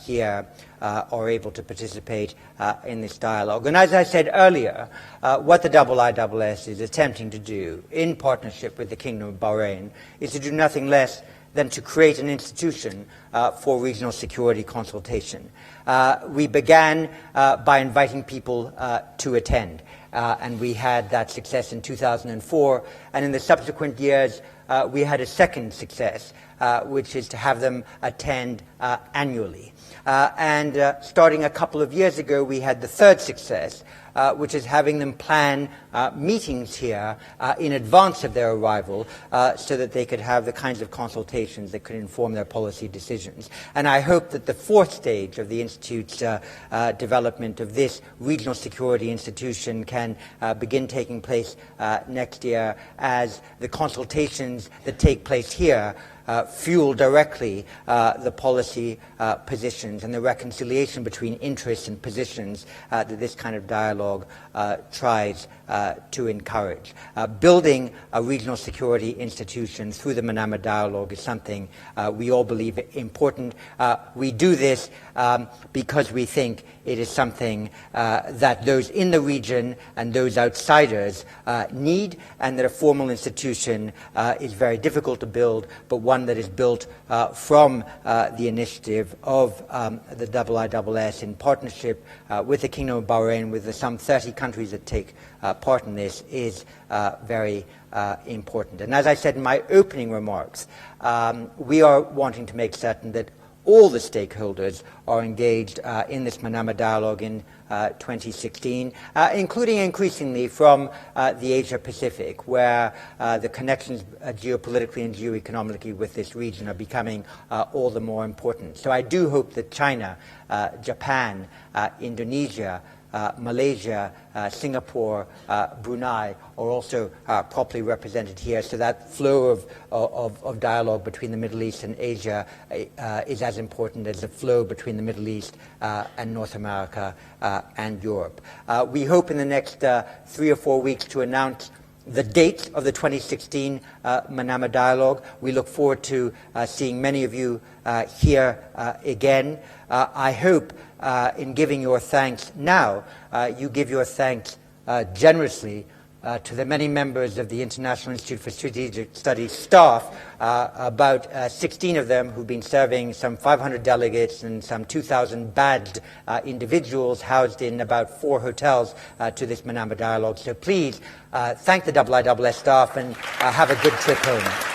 here are able to participate in this dialogue. And as I said earlier, what the IISS is attempting to do in partnership with the Kingdom of Bahrain is to do nothing less than to create an institution for regional security consultation. We began by inviting people to attend, and we had that success in 2004, and in the subsequent years we had a second success, which is to have them attend annually. And starting a couple of years ago, we had the third success, which is having them plan meetings here in advance of their arrival so that they could have the kinds of consultations that could inform their policy decisions. And I hope that the fourth stage of the Institute's development of this regional security institution can begin taking place next year, as the consultations that take place here fuel directly the policy positions and the reconciliation between interests and positions that this kind of dialogue tries to encourage. Building a regional security institution through the Manama dialogue is something we all believe important. We do this because we think it is something that those in the region and those outsiders need, and that a formal institution is very difficult to build, but one that is built from the initiative of the IISS in partnership with the Kingdom of Bahrain, with the some 30 countries that take part in this, is very important. And as I said in my opening remarks, we are wanting to make certain that all the stakeholders are engaged in this Manama dialogue in 2016, including increasingly from the Asia-Pacific, where the connections geopolitically and geoeconomically with this region are becoming all the more important. So I do hope that China, Japan, Indonesia, Malaysia, Singapore, Brunei are also properly represented here, so that flow of dialogue between the Middle East and Asia is as important as the flow between the Middle East and North America and Europe. We hope in the next 3 or 4 weeks to announce the date of the 2016 Manama Dialogue. We look forward to seeing many of you here again. I hope in giving your thanks now, you give your thanks generously to the many members of the International Institute for Strategic Studies staff, about 16 of them who've been serving, some 500 delegates and some 2,000 badged individuals housed in about 4 hotels to this Manama Dialogue. So please thank the IISS staff and have a good trip home.